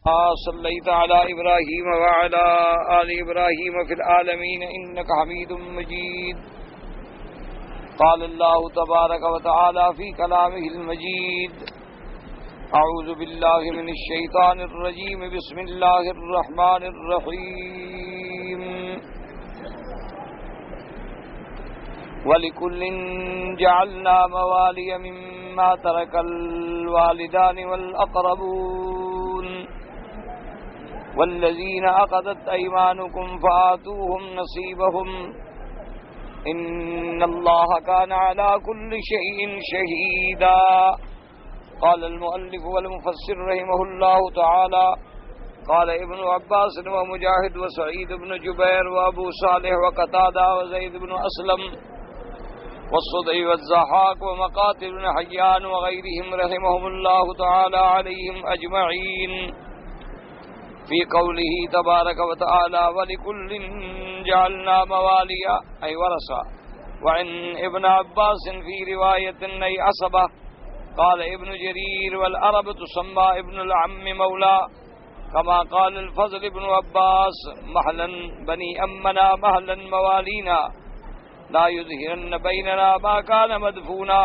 صليت على إبراهيم وعلى آل إبراهيم في العالمين إنك حميد مجيد. قال الله تبارك وتعالى في كلامه المجيد: أعوذ بالله من الشيطان الرجيم بسم الله الرحمن الرحيم. وَلِكُلٍّ جَعَلْنَا مَوَالِيَ مِمَّا تَرَكَ الْوَالِدَانِ وَالْأَقْرَبُونَ وَالَّذِينَ عَقَدَتْ أَيْمَانُكُمْ فَآتُوهُمْ نَصِيبَهُمْ إِنَّ اللَّهَ كَانَ عَلَى كُلِّ شَيْءٍ شَهِيدًا. قال المؤلف والمفسر رحمه الله تعالى: قال ابن عباس ومجاهد وسعيد بن جبير وابو صالح وقتادة وزيد بن أسلم والصدعي والزحاق ومقاتل بن حيان وغيرهم رحمهم الله تعالى عليهم أجمعين في قوله تبارك وتعالى: ولكل جعلنا مواليا أي ورثة. وعن ابن عباس في رواية أي عصبة. قال ابن جرير: والعرب تسمى ابن العم مولا، كما قال الفضل بن عباس: مهلا بني أمنا مهلا موالينا لا يظهرن بيننا ما كان مدفونا.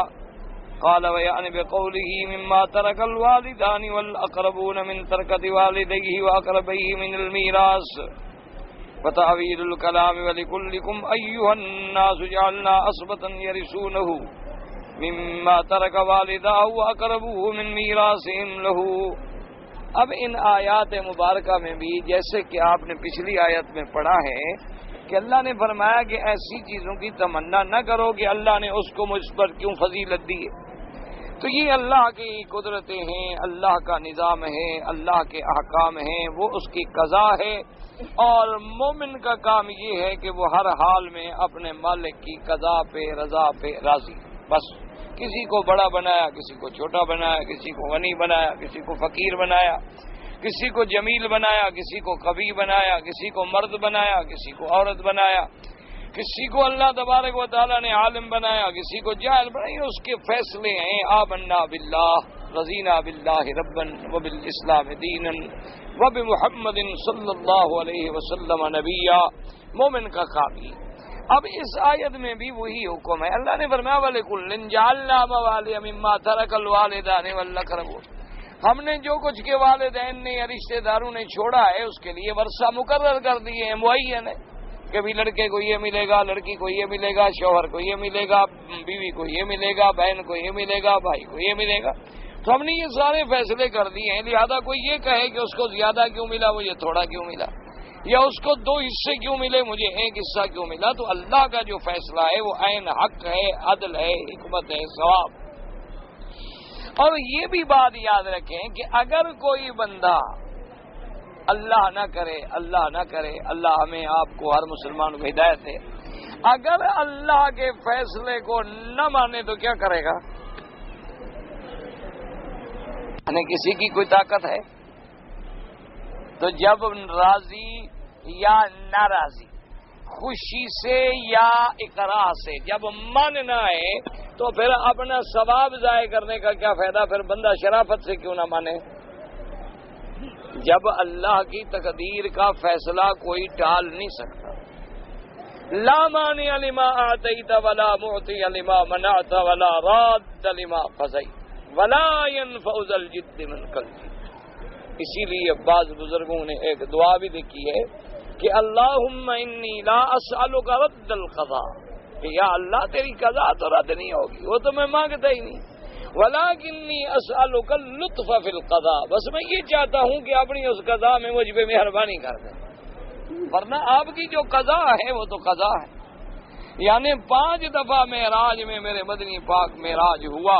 قال: ويعني بقوله مما ترك الوالدان والأقربون من تركة والديه وأقربيه من الميراث. وتأويل الكلام: ولكلكم أيها الناس جعلنا أصبة يرثونه مما ترك والداه وأقربوه من میراثهم له. اب ان آیات مبارکہ میں بھی جیسے کہ آپ نے پچھلی آیت میں پڑھا ہے کہ اللہ نے فرمایا کہ ایسی چیزوں کی تمنا نہ کرو کہ اللہ نے اس کو مجھ پر کیوں فضیلت دی ہے. تو یہ اللہ کی قدرتیں ہیں، اللہ کا نظام ہے، اللہ کے احکام ہیں، وہ اس کی قضا ہے. اور مومن کا کام یہ ہے کہ وہ ہر حال میں اپنے مالک کی قضا پہ رضا پہ راضی. بس کسی کو بڑا بنایا، کسی کو چھوٹا بنایا، کسی کو غنی بنایا، کسی کو فقیر بنایا، کسی کو جمیل بنایا، کسی کو قوی بنایا، کسی کو مرد بنایا، کسی کو عورت بنایا، کسی کو اللہ تبارک و تعالیٰ نے عالم بنایا، کسی کو جاہل بنایا. اس کے فیصلے ہیں: آمنا باللہ رضینا باللہ ربا وبالاسلام دینا وبمحمد صلی اللہ علیہ وسلم نبیا. مومن کا کام یہ. اب اس آیت میں بھی وہی حکم ہے. اللہ نے فرمایا: وَلِكُلٍّ جَعَلْنَا مَوَالِيَ مِمَّا تَرَكَ الْوَالِدَانِ وَالْأَقْرَبُونَ. ہم نے جو کچھ کے والدین نے یا رشتہ داروں نے چھوڑا ہے اس کے لیے ورثہ مقرر کر دیے ہیں، معین ہے. کبھی لڑکے کو یہ ملے گا، لڑکی کو یہ ملے گا، شوہر کو یہ ملے گا، بیوی کو یہ ملے گا، بہن کو یہ ملے گا، بھائی کو یہ ملے گا. تو ہم نے یہ سارے فیصلے کر دیے ہیں. لہذا کوئی یہ کہے کہ اس کو زیادہ کیوں ملا، مجھے تھوڑا کیوں ملا، یا اس کو 2 حصے کیوں ملے، مجھے 1 حصہ کیوں ملا. تو اللہ کا جو فیصلہ ہے وہ عین حق ہے، عدل ہے، حکمت ہے، ثواب. اور یہ بھی بات یاد رکھیں کہ اگر کوئی بندہ اللہ نہ کرے، اللہ نہ کرے، اللہ ہمیں آپ کو ہر مسلمان کو ہدایت ہے، اگر اللہ کے فیصلے کو نہ مانے تو کیا کرے گا؟ یعنی کسی کی کوئی طاقت ہے؟ تو جب راضی یا ناراضی، خوشی سے یا اکراہ سے جب ماننا ہے تو پھر اپنا ثواب ضائع کرنے کا کیا فائدہ؟ پھر بندہ شرافت سے کیوں نہ مانے؟ جب اللہ کی تقدیر کا فیصلہ کوئی ٹال نہیں سکتا. لا مانع لما اعطیت ولا معطی لما منعت ولا راد لما قضیت ولا ينفع ذا الجد منک الجد. اسی لیے بعض بزرگوں نے ایک دعا بھی لکھی ہے کہ اللہم انی لا اسألک رد القضاء، کہ یا اللہ تیری قضا تو رد نہیں ہوگی، وہ تو میں مانگتا ہی نہیں. ولکنی اسألک اللطف فی القضاء، بس میں یہ چاہتا ہوں کہ اپنی اس قضا میں مجھ پہ مہربانی کر دیں، ورنہ آپ کی جو قضا ہے وہ تو قضا ہے. یعنی 5 دفعہ معراج میں میرے مدنی پاک معراج ہوا،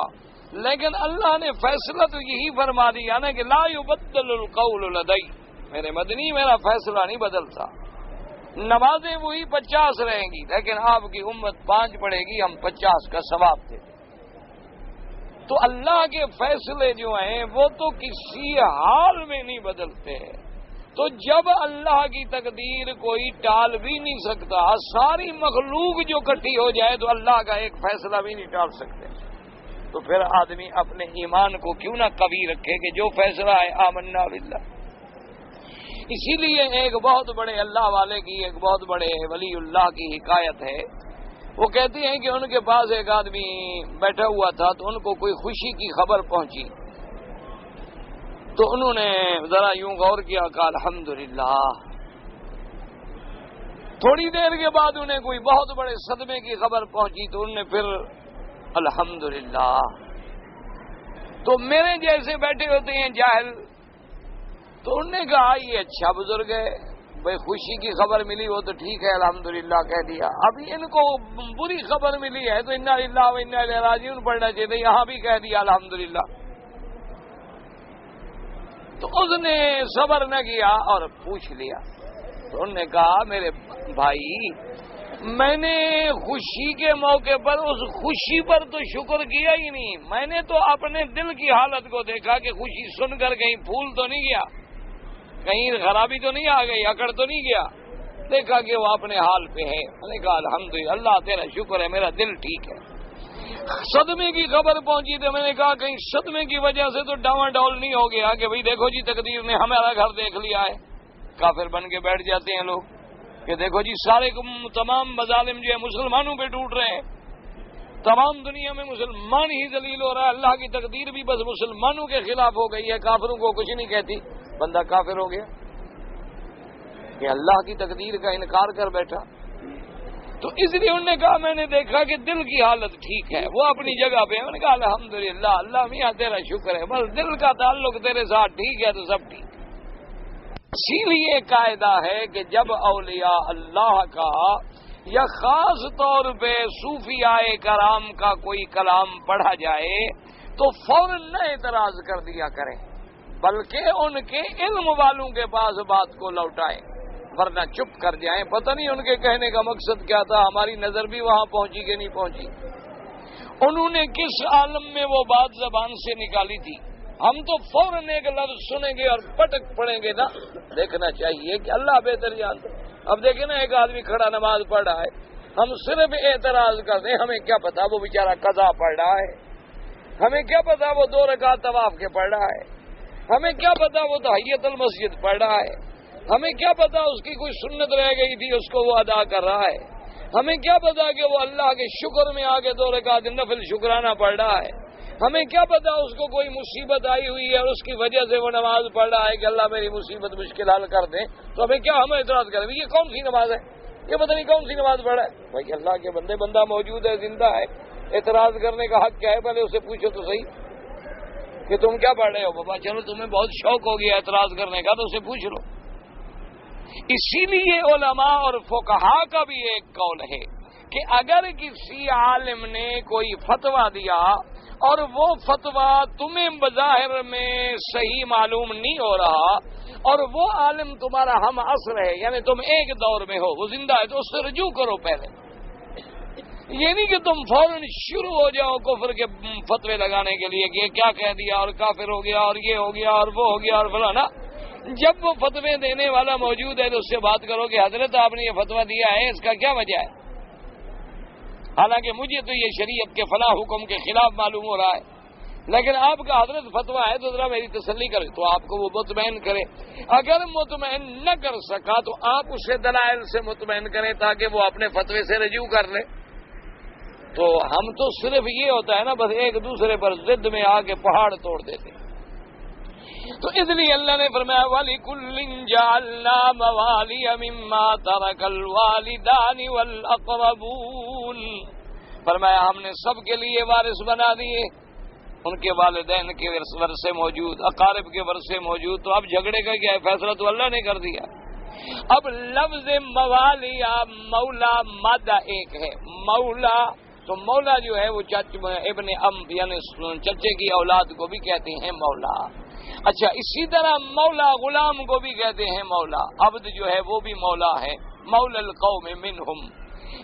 لیکن اللہ نے فیصلہ تو یہی فرما دیا نا کہ لا یبدل القول لدی، میرے مدنی میرا فیصلہ نہیں بدلتا. نمازیں وہی 50 رہیں گی، لیکن آپ کی امت 5 پڑھے گی، ہم 50 کا ثواب دیں. تو اللہ کے فیصلے جو ہیں وہ تو کسی حال میں نہیں بدلتے. تو جب اللہ کی تقدیر کوئی ٹال بھی نہیں سکتا، ساری مخلوق جو اکٹھی ہو جائے تو اللہ کا ایک فیصلہ بھی نہیں ٹال سکتے، تو پھر آدمی اپنے ایمان کو کیوں نہ قوی رکھے کہ جو فیصلہ ہے آمنا باللہ. اسی لیے ایک بہت بڑے اللہ والے کی، ایک بہت بڑے ولی اللہ کی حکایت ہے. وہ کہتے ہیں کہ ان کے پاس ایک آدمی بیٹھا ہوا تھا تو ان کو کوئی خوشی کی خبر پہنچی، تو انہوں نے ذرا یوں غور کیا، کہا الحمدللہ. تھوڑی دیر کے بعد انہیں کوئی بہت بڑے صدمے کی خبر پہنچی تو انہوں نے پھر الحمدللہ. تو میرے جیسے بیٹھے ہوتے ہیں جاہل، تو انہوں نے کہا یہ اچھا بزرگ ہے، بھائی خوشی کی خبر ملی وہ تو ٹھیک ہے الحمدللہ کہہ دیا. ابھی ان کو بری خبر ملی ہے تو انا للہ و انا الیہ راجعون پڑھنا چاہیے، یہاں بھی کہہ دیا الحمدللہ. تو اس نے صبر نہ کیا اور پوچھ لیا. تو انہوں نے کہا میرے بھائی، میں نے خوشی کے موقع پر اس خوشی پر تو شکر کیا ہی نہیں، میں نے تو اپنے دل کی حالت کو دیکھا کہ خوشی سن کر کہیں پھول تو نہیں گیا، کہیں خرابی تو نہیں آ گئی، اکڑ تو نہیں گیا. دیکھا کہ وہ اپنے حال پہ ہے. میں نے کہا الحمدللہ، اللہ تیرا شکر ہے، میرا دل ٹھیک ہے. صدمے کی خبر پہنچی تو میں نے کہا کہیں صدمے کی وجہ سے تو ڈاواں ڈول نہیں ہو گیا کہ بھئی دیکھو جی تقدیر نے ہمارا گھر دیکھ لیا ہے. کافر بن کے بیٹھ جاتے ہیں لوگ کہ دیکھو جی سارے تمام مظالم جو ہے مسلمانوں پہ ٹوٹ رہے ہیں، تمام دنیا میں مسلمان ہی ذلیل ہو رہا ہے، اللہ کی تقدیر بھی بس مسلمانوں کے خلاف ہو گئی ہے، کافروں کو کچھ نہیں کہتی. بندہ کافر ہو گیا کہ اللہ کی تقدیر کا انکار کر بیٹھا. تو اس لیے انہوں نے کہا میں نے دیکھا کہ دل کی حالت ٹھیک ہے، وہ اپنی جگہ پہ ہے. میں نے کہا الحمدللہ، اللہ میاں تیرا شکر ہے، بس دل کا تعلق تیرے ساتھ ٹھیک ہے تو سب ٹھیک. اسی لیے قاعدہ ہے کہ جب اولیاء اللہ کا یا خاص طور پہ صوفیاء کرام کا کوئی کلام پڑھا جائے تو فوراً نہ اعتراض کر دیا کریں، بلکہ ان کے علم والوں کے پاس بات کو لوٹائیں، ورنہ چپ کر جائیں. پتہ نہیں ان کے کہنے کا مقصد کیا تھا، ہماری نظر بھی وہاں پہنچی کہ نہیں پہنچی، انہوں نے کس عالم میں وہ بات زبان سے نکالی تھی. ہم تو فوراً ایک لفظ سنیں گے اور پٹک پڑیں گے نا. دیکھنا چاہیے کہ اللہ بہتر جانتا. اب دیکھیں نا ایک آدمی کھڑا نماز پڑھ رہا ہے، ہم صرف اعتراض کر دیں، ہمیں کیا پتا وہ بیچارہ قضا پڑھ رہا ہے، ہمیں کیا پتا وہ 2 رکعت طواف کے پڑھ رہا ہے، ہمیں کیا پتا وہ تحیت المسجد پڑھ رہا ہے، ہمیں کیا پتا اس کی کوئی سنت رہ گئی تھی اس کو وہ ادا کر رہا ہے، ہمیں کیا پتا کہ وہ اللہ کے شکر میں آگے 2 رکعت نفل شکرانہ پڑھ رہا ہے، ہمیں کیا پتا اس کو کوئی مصیبت آئی ہوئی ہے اور اس کی وجہ سے وہ نماز پڑھ رہا ہے کہ اللہ میری مصیبت مشکل حل کر دیں. تو ہمیں کیا، ہم اعتراض کریں یہ کون سی نماز ہے، یہ پتہ نہیں کون سی نماز پڑھ رہا ہے. بھائی اللہ کے بندے، بندہ موجود ہے، زندہ ہے، اعتراض کرنے کا حق کیا ہے؟ پہلے اسے پوچھو تو صحیح کہ تم کیا پڑھ رہے ہو. بابا چلو تمہیں بہت شوق ہو گیا اعتراض کرنے کا تو اسے پوچھ لو. اسی لیے علماء اور فقہا کا بھی ایک قول ہے کہ اگر کسی عالم نے کوئی فتویٰ دیا اور وہ فتویٰ تمہیں بظاہر میں صحیح معلوم نہیں ہو رہا اور وہ عالم تمہارا ہم عصر ہے، یعنی تم ایک دور میں ہو، وہ زندہ ہے، تو اس سے رجوع کرو پہلے. یہ نہیں کہ تم فوراً شروع ہو جاؤ کفر کے فتوے لگانے کے لیے کہ یہ کیا کہہ دیا اور کافر ہو گیا اور یہ ہو گیا اور وہ ہو گیا اور فلانا. جب وہ فتوے دینے والا موجود ہے تو اس سے بات کرو کہ حضرت آپ نے یہ فتویٰ دیا ہے، اس کا کیا وجہ ہے؟ حالانکہ مجھے تو یہ شریعت کے فلاں حکم کے خلاف معلوم ہو رہا ہے، لیکن آپ کا حضرت فتویٰ ہے تو ذرا میری تسلی کرے. تو آپ کو وہ مطمئن کرے. اگر مطمئن نہ کر سکا تو آپ اسے دلائل سے مطمئن کریں تاکہ وہ اپنے فتوے سے رجوع کر لے. تو ہم تو صرف یہ ہوتا ہے نا، بس ایک دوسرے پر ضد میں آ کے پہاڑ توڑ دیتے. تو اس لیے اللہ نے فرمایا وَلِكُلٍّ جَعَلْنَا مَوَالِيَ مِمَّا تَرَكَ الْوَالِدَانِ وَالْأَقْرَبُونَ. فرمایا ہم نے سب کے لیے وارث بنا دیے، ان کے والدین کے ورثے موجود، اقارب کے ورثے موجود. تو اب جھگڑے کا کیا ہے؟ فیصلہ تو اللہ نے کر دیا. اب لفظ موالیہ مولا مادہ ایک ہے. مولا تو مولا جو ہے وہ ابن یعنی چچے کی اولاد کو بھی کہتے ہیں مولا. اچھا اسی طرح مولا غلام کو بھی کہتے ہیں مولا. عبد جو ہے وہ بھی مولا ہے، مولا القوم منہم.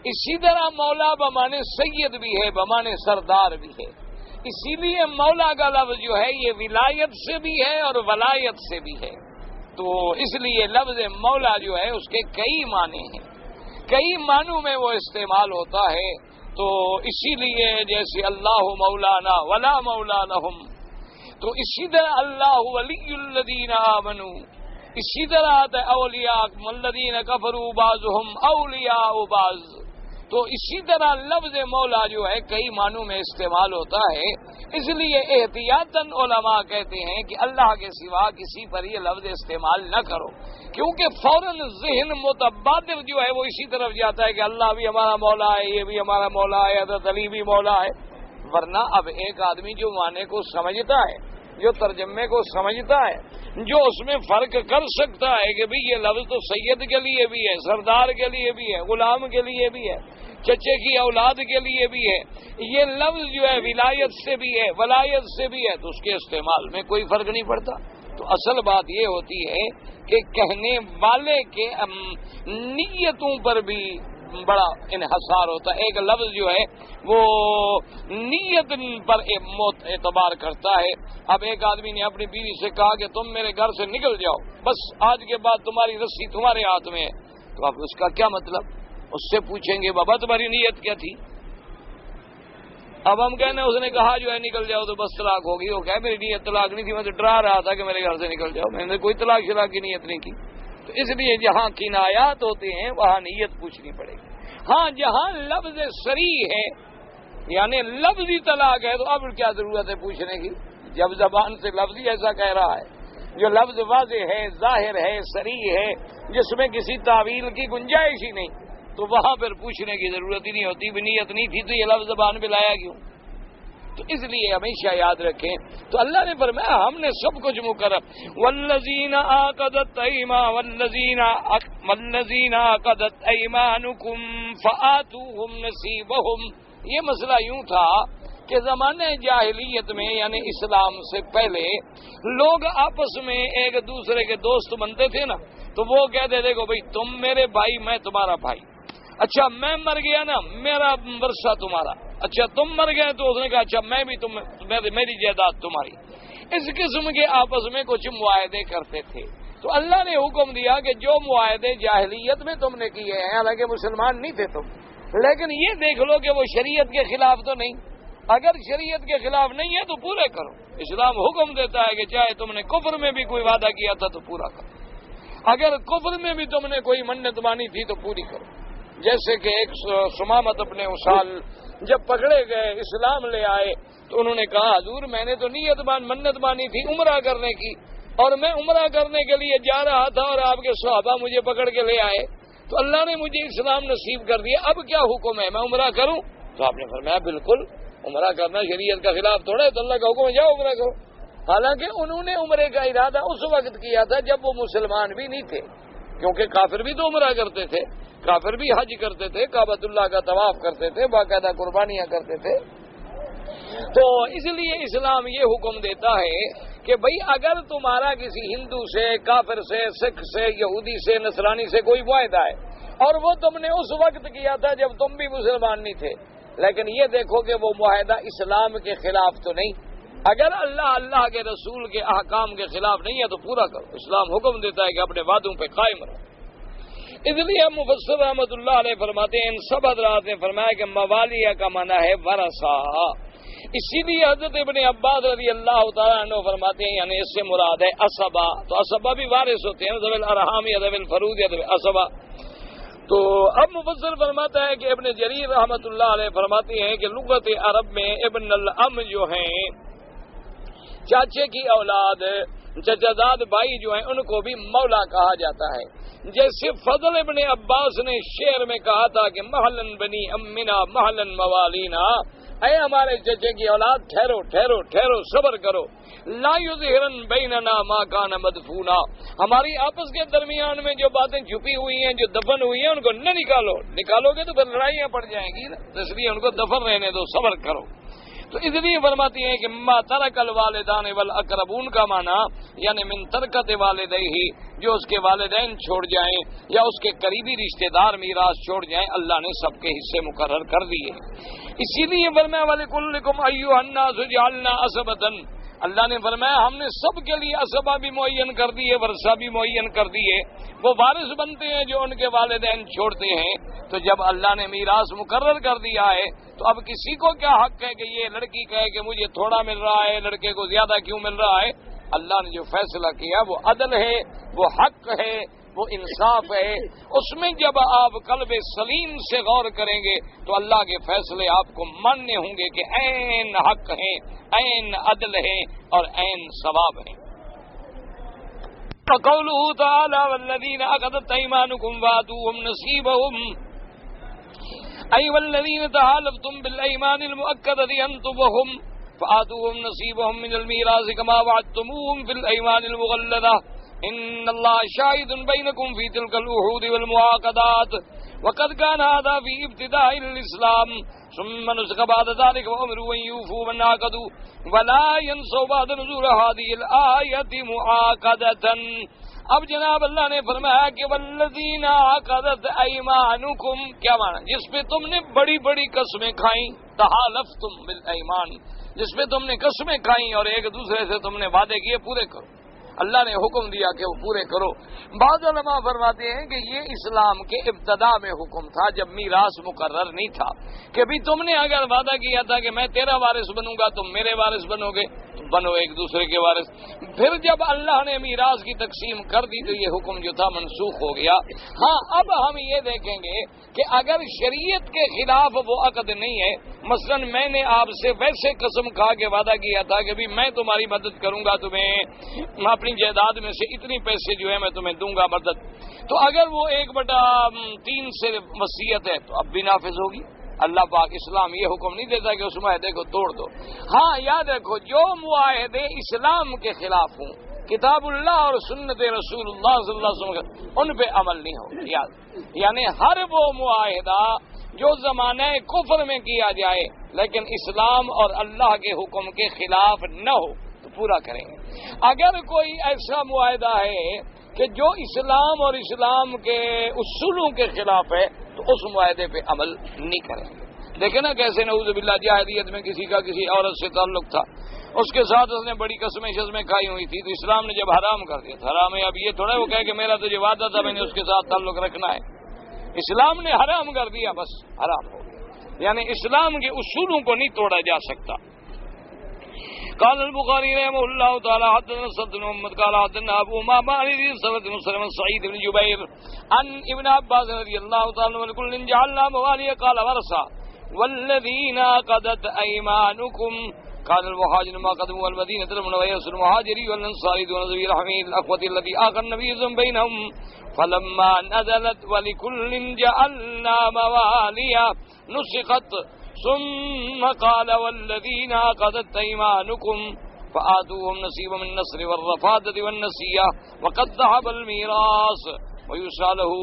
اسی طرح مولا بمانے سید بھی ہے، بمانے سردار بھی ہے. اسی لیے مولا کا لفظ جو ہے یہ ولایت سے بھی ہے اور ولایت سے بھی ہے. تو اس لیے لفظ مولا جو ہے اس کے کئی معنی ہیں، کئی معنوں میں وہ استعمال ہوتا ہے. تو اسی لیے جیسے اللہ مولانا ولا مولا لہم، تو اسی طرح اللہ ولی الذین آمنوا، اسی طرح آتا ہے اولیاء الذین کفروا بعضهم اولیاء بعض. تو اسی طرح لفظ مولا جو ہے کئی معنوں میں استعمال ہوتا ہے، اس لیے احتیاطاً علماء کہتے ہیں کہ اللہ کے سوا کسی پر یہ لفظ استعمال نہ کرو، کیونکہ فوراً ذہن متبادر جو ہے وہ اسی طرف جاتا ہے کہ اللہ بھی ہمارا مولا ہے، یہ بھی ہمارا مولا ہے، حضرت علی بھی مولا ہے. ورنہ اب ایک آدمی جو معنی کو سمجھتا ہے، جو ترجمے کو سمجھتا ہے، جو اس میں فرق کر سکتا ہے کہ بھئی یہ لفظ تو سید کے لیے بھی ہے، سردار کے لیے بھی ہے، غلام کے لیے بھی ہے، چچے کی اولاد کے لیے بھی ہے، یہ لفظ جو ہے ولایت سے بھی ہے، ولایت سے بھی ہے، تو اس کے استعمال میں کوئی فرق نہیں پڑتا. تو اصل بات یہ ہوتی ہے کہ کہنے والے کے نیتوں پر بھی بڑا انحصار ہوتا ہے. ایک لفظ جو ہے وہ نیت پر اعتبار کرتا ہے. اب ایک آدمی نے اپنی بیوی سے کہا کہ تم میرے گھر سے نکل جاؤ، بس آج کے بعد تمہاری رسی تمہارے ہاتھ میں ہے، تو اب اس کا کیا مطلب؟ اس سے پوچھیں گے بابا تمہاری نیت کیا تھی؟ اب ہم کہنے اس نے کہا جو ہے نکل جاؤ تو بس طلاق ہوگی. وہ کہ میری نیت طلاق نہیں تھی، میں تو ڈرا رہا تھا کہ میرے گھر سے نکل جاؤ، میں نے کوئی طلاق شلاق کی نیت نہیں کی. تو اس لیے جہاں کنایات ہوتے ہیں وہاں نیت پوچھنی پڑے گی. ہاں جہاں لفظ صریح ہے یعنی لفظی طلاق ہے تو اب کیا ضرورت ہے پوچھنے کی، جب زبان سے لفظی ایسا کہہ رہا ہے، جو لفظ واضح ہے، ظاہر ہے، صریح ہے، جس میں کسی تعویل کی گنجائش ہی نہیں، تو وہاں پھر پوچھنے کی ضرورت ہی نہیں ہوتی. نیت نہیں تھی تو یہ لفظ زبان پہ لایا کیوں؟ تو اس لیے ہمیشہ یاد رکھیں. تو اللہ نے فرمایا ہم نے سب کچھ مقرر. والذین عقدت ایمانکم فآتوہم نصیبہم. یہ مسئلہ یوں تھا کہ زمانے جاہلیت میں یعنی اسلام سے پہلے لوگ آپس میں ایک دوسرے کے دوست بنتے تھے نا، تو وہ کہتے دیکھو بھائی تم میرے بھائی میں تمہارا بھائی، اچھا میں مر گیا نا میرا ورثہ تمہارا، اچھا تم مر گئے تو اس نے کہا اچھا میں بھی میری جائیداد تمہاری. اس قسم کے آپس میں کچھ معاہدے کرتے تھے. تو اللہ نے حکم دیا کہ جو معاہدے جاہلیت میں تم نے کیے ہیں، حالانکہ مسلمان نہیں تھے تم، لیکن یہ دیکھ لو کہ وہ شریعت کے خلاف تو نہیں. اگر شریعت کے خلاف نہیں ہے تو پورے کرو. اسلام حکم دیتا ہے کہ چاہے تم نے کفر میں بھی کوئی وعدہ کیا تھا تو پورا کرو، اگر کفر میں بھی تم نے کوئی منت مانی تھی تو پوری کرو. جیسے کہ ایک سمامت اپنے اسال جب پکڑے گئے اسلام لے آئے تو انہوں نے کہا حضور میں نے تو منت مانی تھی عمرہ کرنے کی، اور میں عمرہ کرنے کے لیے جا رہا تھا اور آپ کے صحابہ مجھے پکڑ کے لے آئے، تو اللہ نے مجھے اسلام نصیب کر دیا، اب کیا حکم ہے میں عمرہ کروں؟ تو آپ نے فرمایا بالکل عمرہ کرنا شریعت کا خلاف تھوڑا ہے، تو اللہ کا حکم ہے جاؤ عمرہ کرو. حالانکہ انہوں نے عمرے کا ارادہ اس وقت کیا تھا جب وہ مسلمان بھی نہیں تھے، کیونکہ کافر بھی تو عمرہ کرتے تھے، کافر بھی حج کرتے تھے، کعبۃ اللہ کا طواف کرتے تھے، باقاعدہ قربانیاں کرتے تھے. تو اس لیے اسلام یہ حکم دیتا ہے کہ بھئی اگر تمہارا کسی ہندو سے، کافر سے، سکھ سے، یہودی سے، نصرانی سے کوئی معاہدہ ہے اور وہ تم نے اس وقت کیا تھا جب تم بھی مسلمان نہیں تھے، لیکن یہ دیکھو کہ وہ معاہدہ اسلام کے خلاف تو نہیں، اگر اللہ کے رسول کے احکام کے خلاف نہیں ہے تو پورا کرو. اسلام حکم دیتا ہے کہ اپنے وعدوں پہ قائم رہو. اس لیے مفسر رحمۃ اللہ علیہ فرماتے ہیں ان سب حضرات نے فرمایا کہ موالیہ کا معنی ہے ورثہ. اسی لیے حضرت ابن عباس رضی اللہ تعالیٰ عنہ فرماتے ہیں یعنی اس سے مراد ہے اسبا. تو اسبا بھی وارث ہوتے ہیں، ذوی الارحام یا ذوی الفروض یا ذوی اسبا. تو اب مفسر فرماتا ہے کہ ابن جریر رحمۃ اللہ علیہ فرماتے ہیں کہ لغت عرب میں ابن الام جو ہیں چاچے کی اولاد، چچاداد بھائی جو ہیں ان کو بھی مولا کہا جاتا ہے. جیسے فضل ابن عباس نے شعر میں کہا تھا کہ محلن بنی امنا محلن موالینا، اے ہمارے چچے کی اولاد ٹھہرو ٹھہرو ٹھہرو صبر کرو، لا یظہرن بیننا ما کان مدفونا، ہماری آپس کے درمیان میں جو باتیں چھپی ہوئی ہیں، جو دفن ہوئی ہیں ان کو نہ نکالو گے تو پھر لڑائیاں پڑ جائیں گی نا، اس لیے ان کو دفن رہنے دو، صبر کرو. تو اس لیے فرماتی ہیں کہ ما ترک الوالدان والاقربون کا معنی یعنی من ترکت والدیہ، جو اس کے والدین چھوڑ جائیں یا اس کے قریبی رشتہ دار میراث چھوڑ جائیں، اللہ نے سب کے حصے مقرر کر دیے. اسی لیے فرمایا وَلِكُلِّكُمْ أَيُّهَا النَّاسُ جَعَلْنَا أَسْبَةً، اللہ نے فرمایا ہم نے سب کے لیے اسبا بھی معین کر دیے، ورثہ بھی معین کر دیے. وہ وارث بنتے ہیں جو ان کے والدین چھوڑتے ہیں. تو جب اللہ نے میراث مقرر کر دیا ہے تو اب کسی کو کیا حق ہے کہ یہ لڑکی کہے کہ مجھے تھوڑا مل رہا ہے، لڑکے کو زیادہ کیوں مل رہا ہے؟ اللہ نے جو فیصلہ کیا وہ عدل ہے، وہ حق ہے، وہ انصاف ہے، اس میں جب آپ قلب سلیم سے غور کریں گے تو اللہ کے فیصلے آپ کو ماننے ہوں گے کہ عین حق ہیں، عین عدل ہیں اور عین ثواب ہیں۔ وقوله تعالى والذين عقدت ايمانكم فآتوهم نصيبهم اي والذين تحالفتم بالايمان المؤكده انتم وهم فآتوهم نصيبهم من الميراث كما وعدتموهم في الايمان المغلظه ان الله شاهد بينكم في تلك العهود والمعاقدات وقد كان هذا في ابتداء الاسلام ثم نسخ بعد ذلك وامروا ان يوفوا من عقدوا ولا ينسوا بعد نزول هذه الايه معاقده۔ اب جناب اللہ نے فرمایا کہ والذین عقدت ایمانکم، کیا معنی؟ جس پہ تم نے بڑی بڑی قسمیں کھائیں، تحالفتم بالایمان، جس پہ تم نے قسمیں کھائیں اور ایک دوسرے سے تم نے وعدے کیے پورے کرو، اللہ نے حکم دیا کہ وہ پورے کرو۔ بعض علماء فرماتے ہیں کہ یہ اسلام کے ابتدا میں حکم تھا، جب میراث مقرر نہیں تھا، کہ بھی تم نے اگر وعدہ کیا تھا کہ میں تیرا وارث بنوں گا تم میرے وارث بنو گے، بنو ایک دوسرے کے وارث۔ پھر جب اللہ نے میراث کی تقسیم کر دی تو یہ حکم جو تھا منسوخ ہو گیا۔ ہاں اب ہم یہ دیکھیں گے کہ اگر شریعت کے خلاف وہ عقد نہیں ہے، مثلا میں نے آپ سے ویسے قسم کھا کے وعدہ کیا تھا کہ بھی میں تمہاری مدد کروں گا، تمہیں اپنی جائیداد میں سے اتنی پیسے جو ہے میں تمہیں دوں گا مدد، تو اگر وہ 1/3 سے وصیت ہے تو اب بھی نافذ ہوگی۔ اللہ پاک اسلام یہ حکم نہیں دیتا کہ اس معاہدے کو توڑ دو۔ ہاں یاد رکھو جو معاہدے اسلام کے خلاف ہوں، کتاب اللہ اور سنت رسول اللہ صلی اللہ علیہ وسلم ان پہ عمل نہیں ہو، یعنی ہر وہ معاہدہ جو زمانہ کفر میں کیا جائے لیکن اسلام اور اللہ کے حکم کے خلاف نہ ہو تو پورا کریں گے۔ اگر کوئی ایسا معاہدہ ہے کہ جو اسلام اور اسلام کے اصولوں کے خلاف ہے تو اس معاہدے پہ عمل نہیں کریں گے۔ دیکھیں نا کیسے نعوذ باللہ جاہلیت میں کسی کا کسی عورت سے تعلق تھا، اس کے ساتھ اس نے بڑی قسمیں شسمیں کھائی ہوئی تھی، تو اسلام نے جب حرام کر دیا، حرام ہے اب یہ تھوڑا وہ کہے کہ میرا تو یہ وعدہ تھا میں نے اس کے ساتھ تعلق رکھنا ہے، اسلام نے حرام کر دیا بس حرام ہو گیا، یعنی اسلام کے اصولوں کو نہیں توڑا جا سکتا۔ قال البخاري رحمه الله تعالى حدثنا سعد بن محمد قال حدثنا ابو امامه عن سعيد بن سعيد بن جبير عن ابن عباس رضي الله تعالى عنه كل جعلنا موالي قال ورثا والذين عقدت ايمانكم قال المهاجر ما قدموا والمدينة المنورة المهاجري والانصاري دون ذوي الرحمين الاخوة الذي آخر النبي بينهم فلما نزلت ولكل جعلنا موالي نسخت ثم قال والذين عقدت ايمانكم فآتوهم نصيبا من النصر والرفادة والنسية وقد ذهب الميراث ويساله۔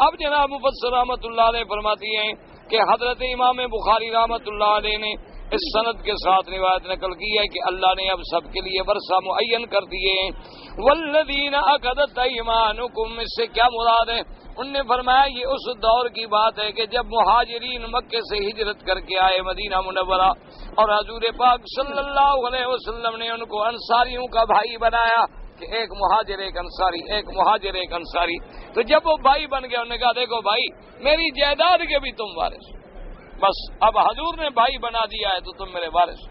اب جناب مفسر رحمۃ اللہ علیہ فرماتی ہیں کہ حضرت امام بخاری رحمۃ اللہ علیہ نے اس سند کے ساتھ روایت نقل کی ہے کہ اللہ نے اب سب کے لیے ورثہ معین کر دیے ہیں۔ والذین عقدت ایمانکم، اس سے کیا مراد ہے؟ ان نے فرمایا یہ اس دور کی بات ہے کہ جب مہاجرین مکے سے ہجرت کر کے آئے مدینہ منورہ اور حضور پاک صلی اللہ علیہ وسلم نے ان کو انصاریوں کا بھائی بنایا کہ ایک مہاجر ایک انصاری، ایک مہاجر ایک انصاری، تو جب وہ بھائی بن گئے انہوں نے کہا دیکھو بھائی میری جائیداد کے بھی تم وارث، بس اب حضور نے بھائی بنا دیا ہے تو تم میرے وارث۔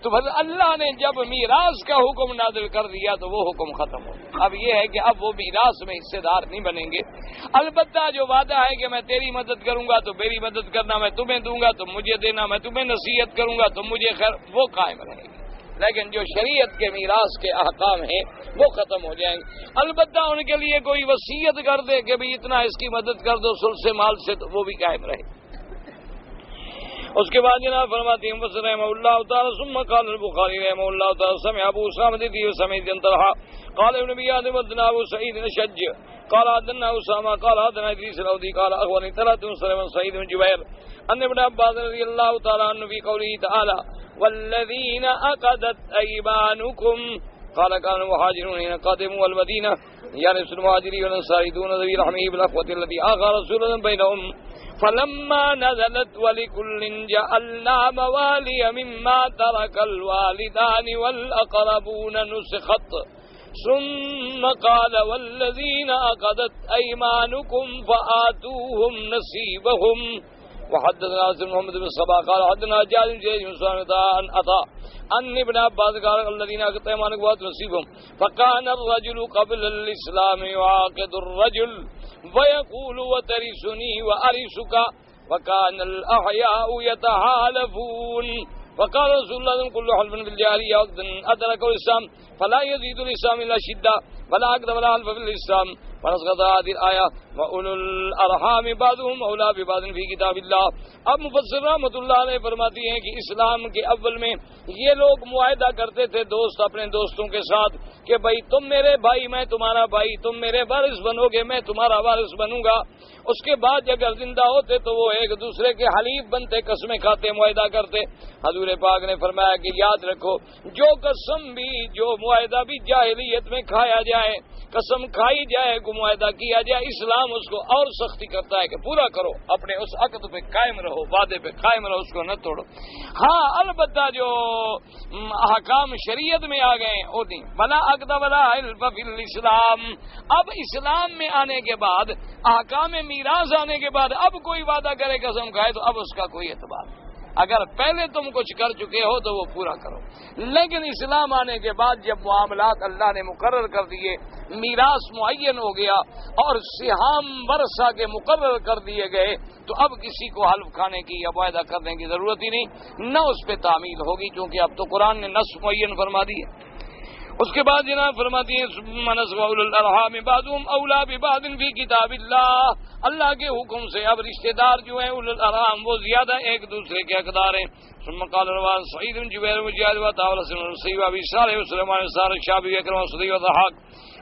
تو بس اللہ نے جب میراث کا حکم نازل کر دیا تو وہ حکم ختم ہو گیا۔ اب یہ ہے کہ اب وہ میراث میں حصے دار نہیں بنیں گے، البتہ جو وعدہ ہے کہ میں تیری مدد کروں گا تو میری مدد کرنا، میں تمہیں دوں گا تو مجھے دینا، میں تمہیں نصیحت کروں گا تو مجھے خیر، وہ قائم رہے گی، لیکن جو شریعت کے میراث کے احکام ہیں وہ ختم ہو جائیں گے۔ البتہ ان کے لیے کوئی وصیت کر دے کہ بھی اتنا اس کی مدد کر دو ثلث مال سے، تو وہ بھی قائم رہے گی۔ اس کے بعد جناب فرماتے ہیں مفسر رحمہ اللہ تعالی ثم قال البخاری رحمہ اللہ تعالی سمع ابو اسامہ ذی سمعت طلحہ قال ابن ابي عاصم حدثنا ابو سعيد الشج قال حدثنا اسامہ قال حدثنا ادریس الاودی قال اخبرني طلحة بن سعيد بن جبير ان ابن عباس رضی اللہ تعالی عنہ في قوله تعالى والذين عقدت ايمانكم قال كان المهاجرون حين قدموا المدينة يعني المهاجرين والانصار دون ذوي الرحم بالاخوة التي آخى رسول بينهم فلما نزلت ولكل جعلنا موالي مما ترك الوالدان والأقربون نسخت ثم قال والذين عقدت أيمانكم فآتوهم نصيبهم وحدثنا محمد بن صباح قال حدثنا جابر بن سعد عن عطاء عن ابن عباس قال الذين اقتحموا نصيبهم فكان الرجل قبل الاسلام يعاقد الرجل ويقول وترثني وارثك وكان الاحياء يتحالفون وقال رسول الله كل حلف بالجاهليه وقت ادرك الاسلام فلا يزيد الاسلام الا شده ولا عقد ولا حلف في الاسلام فنسخت هذه الآية وأولو الأرحام بعضهم أولی ببعض فی کتاب اللہ. اب مفسر رحمۃ اللہ علیہ فرماتی ہیں کہ اسلام کے اول میں یہ لوگ معاہدہ کرتے تھے دوست اپنے دوستوں کے ساتھ کہ بھائی تم میرے بھائی میں تمہارا بھائی، تم میرے وارث بنو گے میں تمہارا وارث بنوں گا. اس کے بعد اگر زندہ ہوتے تو وہ ایک دوسرے کے حلیف بنتے، قسمیں کھاتے، معاہدہ کرتے. حضور پاک نے فرمایا کہ یاد رکھو جو قسم بھی، جو معاہدہ بھی جاہلیت میں کھایا جائے، قسم کھائی جائے، معاہدہ کیا جائے، اسلام اس کو اور سختی کرتا ہے کہ پورا کرو، اپنے اس عقد پہ قائم رہو، وعدے پہ قائم رہو، اس کو نہ توڑو. ہاں البتہ جو احکام شریعت میں آ گئے وہ نہیں، ولا عقد ولا حلف فی الاسلام. اب اسلام میں آنے کے بعد، احکام میراث آنے کے بعد اب کوئی وعدہ کرے قسم کھائے تو اب اس کا کوئی اعتبار نہیں. اگر پہلے تم کچھ کر چکے ہو تو وہ پورا کرو. لیکن اسلام آنے کے بعد جب معاملات اللہ نے مقرر کر دیے، میراث معین ہو گیا اور سہام ورثہ کے مقرر کر دیے گئے تو اب کسی کو حلف کھانے کی یا معاہدہ کرنے کی ضرورت ہی نہیں، نہ اس پہ تعمیل ہوگی، کیونکہ اب تو قرآن نے نص معین فرما دی ہے. اس کے بعد جناب فرماتی ہیں اولو الارحام بعضهم اولی ببعض فی کتاب اللہ. اللہ کے حکم سے اب رشتہ دار جو ہیں اولو الارحام وہ زیادہ ایک دوسرے کے حقدار ہیں. ثم قال روان سعید بن جبیر مجاہد و تعالی سن سیوا ابی صالح و سلیمان صار شابی اکرم صدی و ضحاک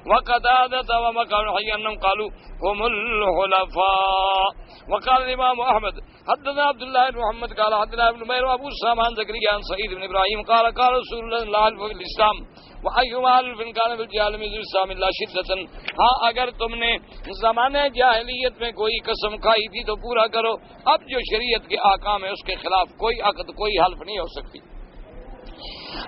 وقتادہ و مکان حیانم قالوا هم الحلفاء. وقال الامام احمد حدثنا عبد الله بن محمد قال حدثنا ابن نمیر و ابو سامان زکریا عن سعید بن ابراہیم قال قال رسول اللہ صلی اللہ علیہ وسلم الاسلام وَأَيُّمَا حَلْفٍ كَانَ بِالْجَاهِلِ مِنْ الْإِسْلَامِ إِلَّا شِدَّةً. ہاں اگر تم نے زمانہ جاہلیت میں کوئی قسم کھائی تھی تو پورا کرو. اب جو شریعت کے احکام ہے اس کے خلاف کوئی عقد کوئی حلف نہیں ہو سکتی.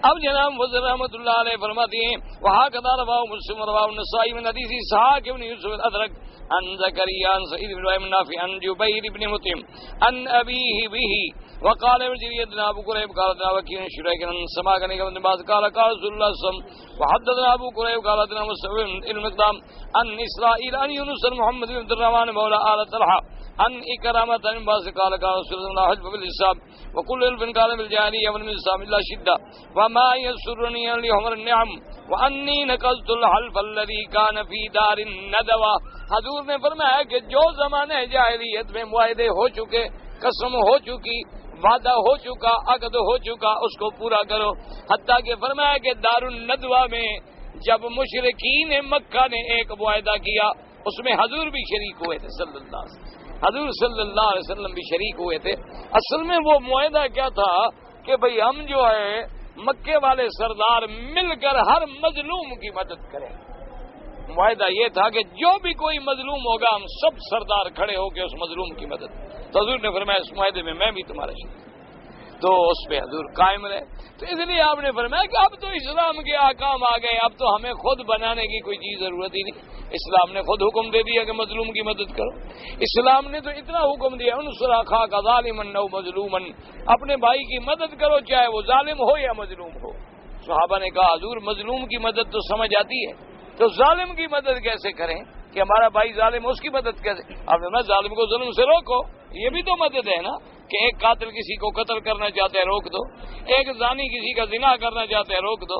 اب جناب وزیر رحمۃ اللہ علیہ فرماتی ہیں وہاں رواہ مسلم رواہ النسائی من حدیث اسحاق بن یوسف الادرک عن زکریا عن سعید بن ابراہیم نافع عن جبیر بن مطعم عن ابیہ به وقال وجریدنا ابو قریب قال ابن وکیع شریک عن سماع بن ابن باز قال قال رسول اللہ صلی اللہ علیہ وسلم وحدثنا ابو قریب قال ابن مسعود المقدام عن اسرائیل عن یونس محمد بن عبد الرحمن مولى آل طلحہ عن اکرامۃ عن باز قال قال رسول اللہ حلف بالحساب وكل الف قال بالجاهليه والاسلام الا شده وما يسرني لهم النعم واني نقضت الحلف الذي كان في دار الندوه. حضور نے فرمایا کہ جو زمانے جاہلیت میں معاہدے ہو چکے، قسم ہو چکی، وعدہ ہو چکا، عقد ہو چکا، اس کو پورا کرو. حتیٰ کہ فرمایا کہ دار الندوہ میں جب مشرکین مکہ نے ایک معاہدہ کیا اس میں حضور بھی شریک ہوئے تھے صلی اللہ علیہ وسلم. حضور صلی اللہ علیہ وسلم بھی شریک ہوئے تھے. اصل میں وہ معاہدہ کیا تھا کہ بھئی ہم جو ہے مکے والے سردار مل کر ہر مظلوم کی مدد کریں. معاہدہ یہ تھا کہ جو بھی کوئی مظلوم ہوگا ہم سب سردار کھڑے ہو کے اس مظلوم کی مدد. تو حضور نے فرمایا اس معاہدے میں میں بھی تمہارا شریک، تو اس پہ حضور قائم رہے. تو اس لیے آپ نے فرمایا کہ اب تو اسلام کے احکام آ گئے، اب تو ہمیں خود بنانے کی کوئی چیز ضرورت ہی نہیں. اسلام نے خود حکم دے دیا کہ مظلوم کی مدد کرو. اسلام نے تو اتنا حکم دیا انصر اخاک ظالما او مظلوما، اپنے بھائی کی مدد کرو چاہے وہ ظالم ہو یا مظلوم ہو. صحابہ نے کہا حضور مظلوم کی مدد تو سمجھ آتی ہے، تو ظالم کی مدد کیسے کریں کہ ہمارا بھائی ظالم اس کی مدد کیسے؟ اب میں ظالم کو ظلم سے روکو، یہ بھی تو مدد ہے نا کہ ایک قاتل کسی کو قتل کرنا چاہتے ہیں روک دو، ایک زانی کسی کا زنا کرنا چاہتے ہیں روک دو،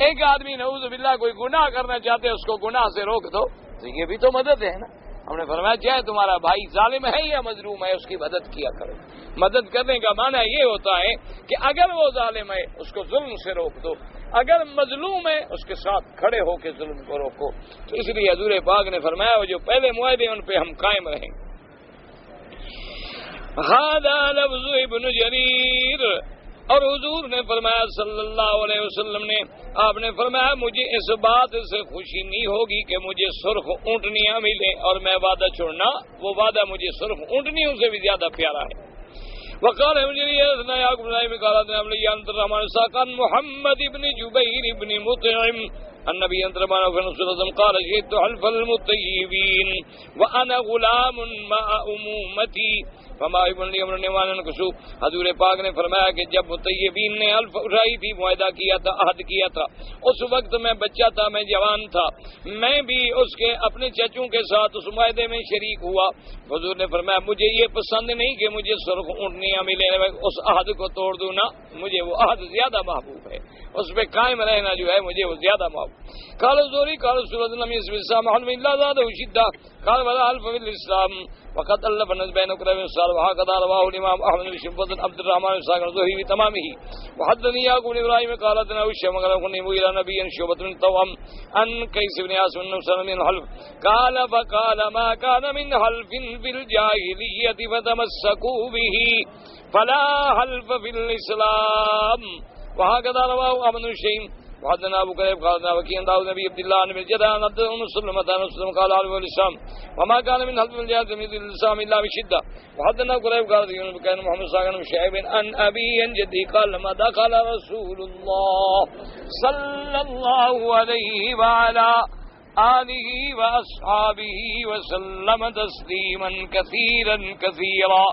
ایک آدمی نعوذ باللہ کوئی گناہ کرنا چاہتے ہیں اس کو گناہ سے روک دو. تو یہ بھی تو مدد ہے نا. ہم نے فرمایا چاہے تمہارا بھائی ظالم ہے یا مظلوم ہے اس کی مدد کیا کرو. مدد کرنے کا معنی یہ ہوتا ہے کہ اگر وہ ظالم ہے اس کو ظلم سے روک دو، اگر مظلوم ہے اس کے ساتھ کھڑے ہو کے ظلم کو روکو. تو اس لیے حضور پاک نے فرمایا وہ جو پہلے معاہدے ان پہ ہم قائم رہیں. ہذا لفظ ابن جریر. اور حضور نے فرمایا صلی اللہ علیہ وسلم نے، آپ نے فرمایا مجھے اس بات سے خوشی نہیں ہوگی کہ مجھے سرخ اونٹنیاں ملیں اور میں وعدہ چھوڑنا، وہ وعدہ مجھے سرخ اونٹنیوں سے بھی زیادہ پیارا ہے. وقال ابن یعقوب بن قال ابن عبد الرحمن ساقان محمد ابن جبیر ابن مطعم النبي صلى الله عليه وسلم قال شهدت حلف المطيبين وأنا غلام مع أمومتي فما ابن لی امر نوان کسو. حضور پاک نے فرمایا کہ جب مطیبین نے حلف اٹھائی تھی، معاہدہ کیا تھا، عہد کیا تھا، اس وقت میں بچہ تھا، میں جوان تھا، میں بھی اس کے اپنے چچوں کے ساتھ اس معاہدے میں شریک ہوا. حضور نے فرمایا مجھے یہ پسند نہیں کہ مجھے سرخ اونٹنیاں ملے، اس عہد کو توڑ دوں نا، مجھے وہ عہد زیادہ محبوب ہے، اس پہ قائم رہنا جو ہے مجھے وہ زیادہ محبوب. قال الزهري قال رسول الله صلى الله عليه وسلم حلف الا زاده شده قال ولا حلف في الاسلام وقد الف الناس بين كرم الصالح وهكذا رواه الامام احمد بن شنبه عبد الرحمن الصاغ الزهري بتمامه. وحدثني يعقوب بن ابراهيم قال لنا وشم قال كني الى نبي شعبة بن طوام ان قيس بن عاصم بن سلمة من حلف قال فقال ما كان من حلف في الجاهلية فتمسكوا به فلا حلف في الاسلام وهكذا رواه ابن شيم. وحدثنا ابو كريب قال وكيل داود نبي عبد الله بن جدعان عبد مسلم قال على الاسلام وما كان من حلف الجهاد من الاسلام الا بشده. وحدثنا كريب قال كان محمد صاحب بن شعيب ان ابي ان جدي قال لما دخل رسول الله صلى الله عليه وعلى آله واصحابه وسلم تسليما كثيرا كثيرا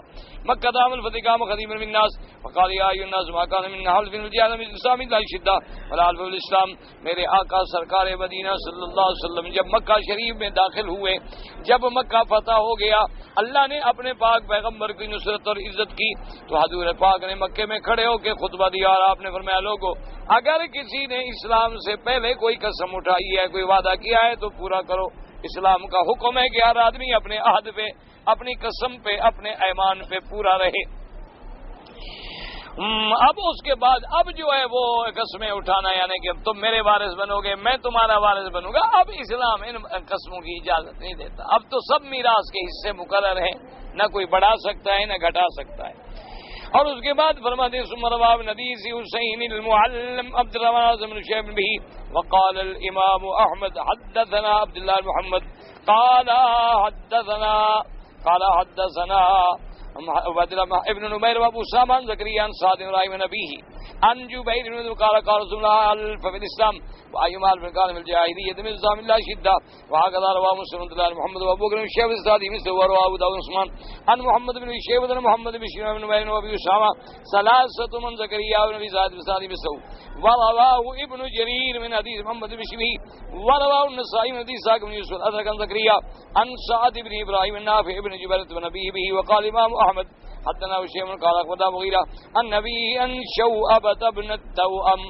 مکہ دام الفتح قام خدیم من الناس وقال یا ایھا الناس ما كان من حلف الجهاد من الاسلام الا شدہ ولا حلف الاسلام. میرے آقا سرکار مدینہ صلی اللہ علیہ وسلم جب مکہ شریف میں داخل ہوئے، جب مکہ فتح ہو گیا، اللہ نے اپنے پاک پیغمبر کی نصرت اور عزت کی، تو حضور پاک نے مکے میں کھڑے ہو کے خطبہ دیا اور آپ نے فرمایا لوگو اگر کسی نے اسلام سے پہلے کوئی قسم اٹھائی ہے، کوئی وعدہ کیا ہے تو پورا کرو. اسلام کا حکم ہے کہ ہر آدمی اپنے عہد پہ، اپنی قسم پہ، اپنے ایمان پہ پورا رہے. اب اس کے بعد اب جو ہے وہ قسمیں اٹھانا، یعنی کہ تم میرے وارث بنو گے، میں تمہارا وارث بنوں گا، اب اسلام ان قسموں کی اجازت نہیں دیتا. اب تو سب میراث کے حصے مقرر ہیں، نہ کوئی بڑھا سکتا ہے نہ گھٹا سکتا ہے. اور اس کے بعد فرماتے ہیں ثم رواه الحديث حسين المعلم عبد الرحمن بن شيب به وقال الامام احمد حدثنا عبد الله محمد قال حدثنا ابن نمير وابو سامان زكريا صاد ابراهيم نبيه عن جبير بن قال قال رسول الله الف في الاسلام وايما الف قال من الجاهليه من الاسلام لا شده وهكذا رواه مسلم عبد الله محمد وابو بكر الشيخ الزادي مثل ورواه ابو داود عثمان عن محمد بن شيخ بن محمد بن شيخ بن نمير وابي اسامه ثلاثه من زكريا بن زاد بن صادق مثل ورواه ابن جرير من حديث محمد بن شبيه ورواه النسائي من حديث ساق بن يوسف ادرك عن زكريا عن سعد بن ابراهيم النافع بن جبير بن ابي به وقال امام احمد حدثنا وشيء من قال اخبرنا مغيرة النبي ان شوأبة بن التوأم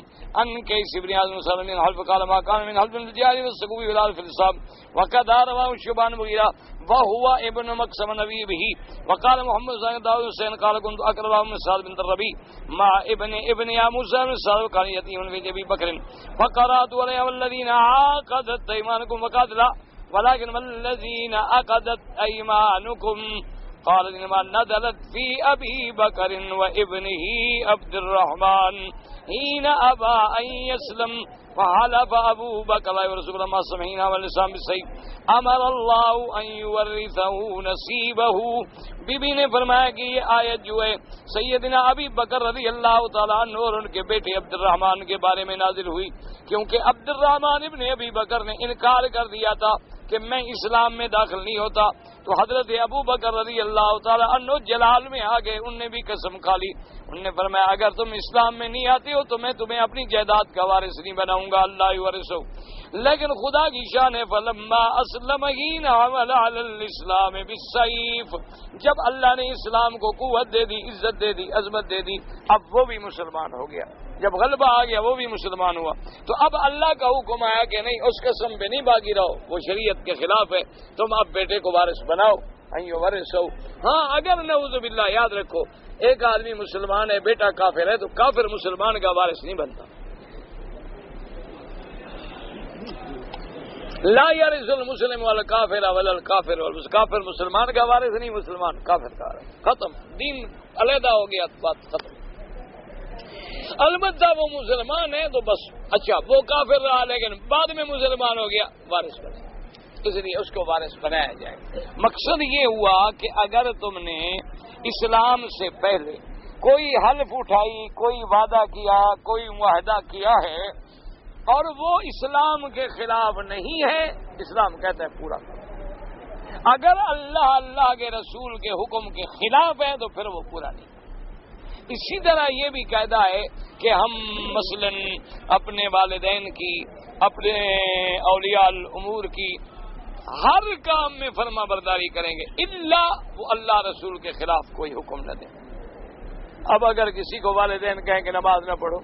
ان كيس بن عاصم سلم من حلف قال ما كان من حلف الرجال والسقوف ولا في الاسلام وقد رواه شعبان مغيرة وهو ابن مقسم النبي به. وقال محمد بن داود حسين قال كنت اقرب من سعد بن الربيع مع ابن يا موسى بن سعد كان يتيما في ابي بكر فقرات عليهم الذين عقدت ايمانكم وقال لا ولكن الذين عقدت ايمانكم قال انما نزلت في ابي بكر وابنه عبد الرحمن حين ابى ان يسلم فحلف ابو بكر ورسول الله سمعين واللسان بالسيف امر الله ان يورثه نصيبه. بی بی نے فرمایا کہ یہ آیت جو ہے سیدنا ابی بکر رضی اللہ تعالیٰ عنہ اور ان کے بیٹے عبد الرحمن کے بارے میں نازل ہوئی، کیونکہ عبد الرحمن ابن ابی بکر نے انکار کر دیا تھا کہ میں اسلام میں داخل نہیں ہوتا، تو حضرت ابو بکر رضی اللہ تعالیٰ عنہ جلال میں آ گئے، ان نے بھی قسم کھا لی. انہوں نے فرمایا اگر تم اسلام میں نہیں آتے ہو تو میں تمہیں اپنی جائیداد کا وارث نہیں بناؤں گا، اللہ یورثہ. لیکن خدا کی شان ہے فلما اسلم حين عمل على الاسلام بالسيف، جب اللہ نے اسلام کو قوت دے دی، عزت دے دی، عظمت دے دی، اب وہ بھی مسلمان ہو گیا. جب غلبہ آ گیا وہ بھی مسلمان ہوا. تو اب اللہ کا حکم آیا کہ نہیں اس قسم پہ نہیں باقی رہو، وہ شریعت کے خلاف ہے، تم اب بیٹے کو وارث بناؤ. ہاں اگر نعوذ باللہ یاد رکھو ایک آدمی مسلمان ہے بیٹا کافر ہے تو کافر مسلمان کا وارث نہیں بنتا. لا یرث المسلم والکافر والکافر کافر مسلمان کا وارث نہیں، مسلمان کافر کا وارث. ختم، دین علیحدہ ہو گیا، بات ختم. البتہ وہ مسلمان ہے تو بس اچھا وہ کافر رہا لیکن بعد میں مسلمان ہو گیا، وارث بنے، اس لیے اس کو وارث بنایا جائے. مقصد یہ ہوا کہ اگر تم نے اسلام سے پہلے کوئی حلف اٹھائی، کوئی وعدہ کیا، کوئی معاہدہ کیا ہے اور وہ اسلام کے خلاف نہیں ہے، اسلام کہتا ہے پورا کرو۔ اگر اللہ کے رسول کے حکم کے خلاف ہے تو پھر وہ پورا نہیں۔ اسی طرح یہ بھی قاعدہ ہے کہ ہم مثلا اپنے والدین کی، اپنے اولیاء الامور کی ہر کام میں فرما برداری کریں گے، الا وہ اللہ رسول کے خلاف کوئی حکم نہ دیں۔ اب اگر کسی کو والدین کہیں کہ نماز نہ پڑھو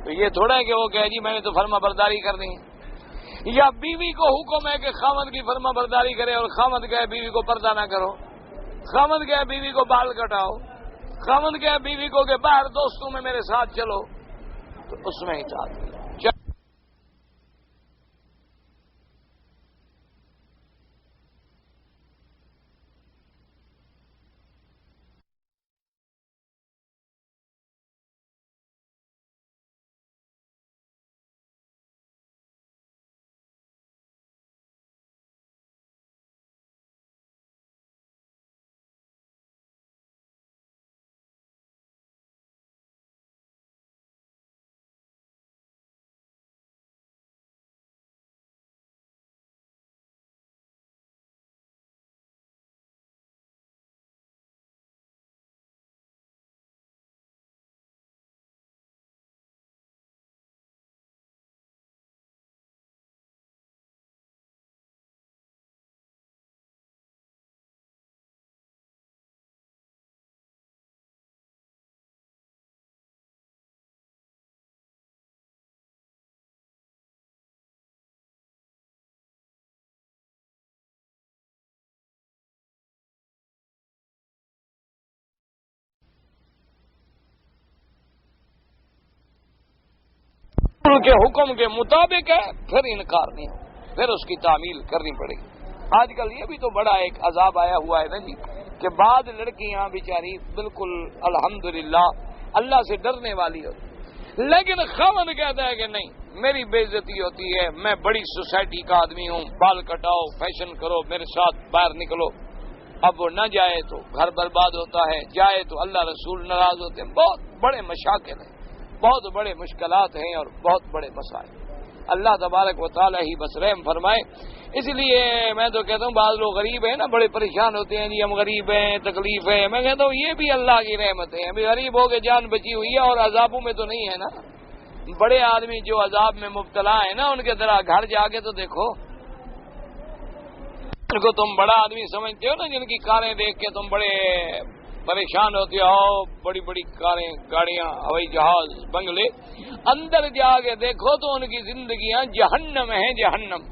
تو یہ تھوڑا ہے کہ وہ کہے جی میں نے تو فرما برداری کرنی ہے، یا بیوی کو حکم ہے کہ خاوند کی فرما برداری کرے اور خاوند کہے بیوی کو پردہ نہ کرو، خاوند کہے بیوی کو بال کٹاؤ، خاوند کہے بیوی کو کہ باہر دوستوں میں میرے ساتھ چلو، تو اس میں اطاعت نہیں۔ کے حکم کے مطابق ہے پھر انکار نہیں ہو، پھر اس کی تعمیل کرنی پڑے گی۔ آج کل یہ بھی تو بڑا ایک عذاب آیا ہوا ہے نا جی، کہ بعض لڑکیاں بیچاری بالکل الحمدللہ اللہ سے ڈرنے والی ہوتی، لیکن خاوند کہتا ہے کہ نہیں میری بے عزتی ہوتی ہے، میں بڑی سوسائٹی کا آدمی ہوں، بال کٹاؤ، فیشن کرو، میرے ساتھ باہر نکلو۔ اب وہ نہ جائے تو گھر برباد ہوتا ہے، جائے تو اللہ رسول ناراض ہوتے ہیں۔ بہت بڑے مشاکل ہیں، بہت بڑے مشکلات ہیں اور بہت بڑے مسائل۔ اللہ تبارک و تعالی ہی بس رحم فرمائے۔ اس لیے میں تو کہتا ہوں بعض لوگ غریب ہیں نا، بڑے پریشان ہوتے ہیں جی ہم غریب ہیں، تکلیف ہے، میں کہتا ہوں یہ بھی اللہ کی رحمت ہے، ابھی غریب ہو کے جان بچی ہوئی ہے اور عذابوں میں تو نہیں ہے نا۔ بڑے آدمی جو عذاب میں مبتلا ہے نا ان کے ذرا گھر جا کے تو دیکھو، ان کو تم بڑا آدمی سمجھتے ہو نا، جن کی کاریں دیکھ کے تم بڑے پریشان ہوتے ہو، بڑی بڑی کاریں، گاڑیاں، ہوائی جہاز، بنگلے، اندر جا کے دیکھو تو ان کی زندگیاں جہنم ہیں، جہنم۔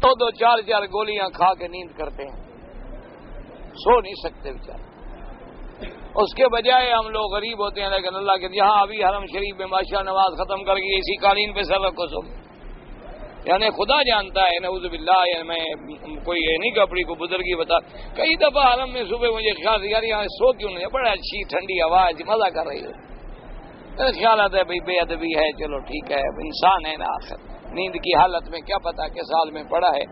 دو چار گولیاں کھا کے نیند کرتے ہیں، سو نہیں سکتے بیچارے۔ اس کے بجائے ہم لوگ غریب ہوتے ہیں، لیکن اللہ کے یہاں ابھی حرم شریف میں ماشاء نماز ختم کر کے اسی قالین پہ سر رکھو سو، یعنی خدا جانتا ہے نعوذ باللہ، یعنی میں کوئی یہ نہیں کہ اپنی کو بزرگی بتا۔ کئی دفعہ حرم میں صبح مجھے خیال یار یہاں سو کیوں نہیں، بڑا اچھی ٹھنڈی ہوا ہے، مزہ کر رہی ہے، خیال آتا ہے بھائی بے ادبی ہے، چلو ٹھیک ہے، انسان ہے نا آخر، نیند کی حالت میں کیا پتا کس حال میں پڑا ہے،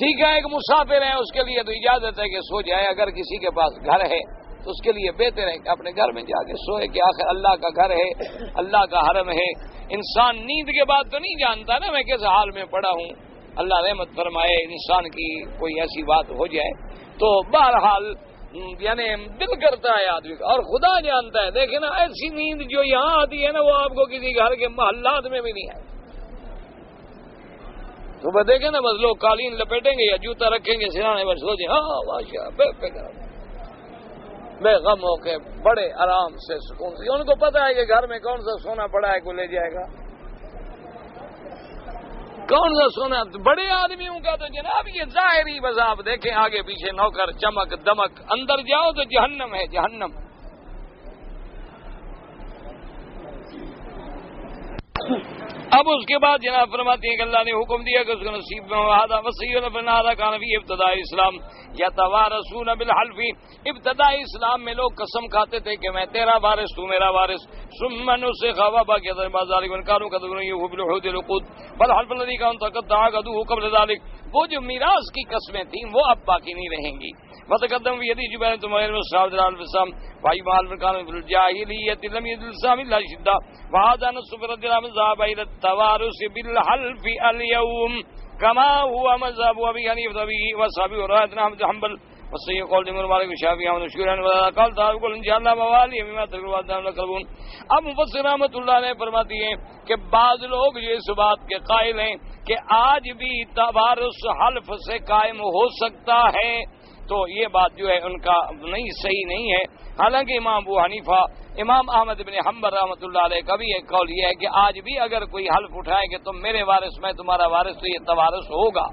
ٹھیک ہے، ایک مسافر ہے اس کے لیے تو اجازت ہے کہ سو جائے، اگر کسی کے پاس گھر ہے تو اس کے لیے بہتر ہے کہ اپنے گھر میں جا کے سوئے، کہ آخر اللہ کا گھر ہے، اللہ کا حرم ہے۔ انسان نیند کے بعد تو نہیں جانتا نا میں کس حال میں پڑا ہوں، اللہ رحمت فرمائے انسان کی کوئی ایسی بات ہو جائے تو بہرحال یعنی دل کرتا ہے آدمی کا، اور خدا جانتا ہے، دیکھیں نا ایسی نیند جو یہاں آتی ہے نا وہ آپ کو کسی گھر کے محلات میں بھی نہیں ہے۔ تو بس دیکھیں نا، بس لوگ قالین لپیٹیں گے یا جوتا رکھیں گے سرانے پر، سو جائیں ہاں ماشاء بے فکر بے غم ہو کے بڑے آرام سے سکون سے، ان کو پتا ہے کہ گھر میں کون سا سونا پڑا ہے کوئی لے جائے گا، کون سا سونا۔ بڑے آدمیوں کا تو جناب یہ ظاہری بس آپ دیکھیں آگے پیچھے نوکر چمک دمک، اندر جاؤ تو جہنم ہے، جہنم۔ اب اس کے بعد جناب فرماتے ہیں کہ اللہ نے حکم دیا کہ اس کو نصیب میں وعدہ وصیت فنادہ کان فی ابتداء اسلام یتوارثون بالحلف، ابتدائی اسلام میں لوگ قسم کھاتے تھے کہ میں تیرا وارث تو میرا وارث، ثم نسخ وبقي ذلك كانوا كذبوا بالعهود العقود فالحلف الذي كان تقطع عقده قبل ذلك وہ جو میراث کی قسمیں تھیں وہ اب باقی نہیں رہیں گی. وتقدم یدی جبین تمہارے مصعب الفسام بھائی مال برکان بالجاہلیت لم يدل سام الا شدہ وهذا نصب رضی اللہ عنہ ذهب الى التوارث بالحلف اليوم كما هو مذهب ابي حنیفہ واصحابہ ورائے احمد حنبل وصحیح قول جمهور مالک شافعی احمد مشهور ولا قال تعالی قل ان شاء الله موالي مما تقربون لقلبون. اب مفسر رحمۃ اللہ نے فرماتی ہیں کہ بعض لوگ یہ اس بات کے قائل ہیں کہ آج بھی توارث حلف سے قائم ہو سکتا ہے، تو یہ بات جو ہے ان کا نہیں صحیح نہیں ہے. حالانکہ امام ابو حنیفہ، امام احمد بن حنبل رحمۃ اللہ علیہ کا بھی ایک قول یہ ہے کہ آج بھی اگر کوئی حلف اٹھائے کہ تم میرے وارث میں تمہارا وارث تو یہ توارث ہوگا.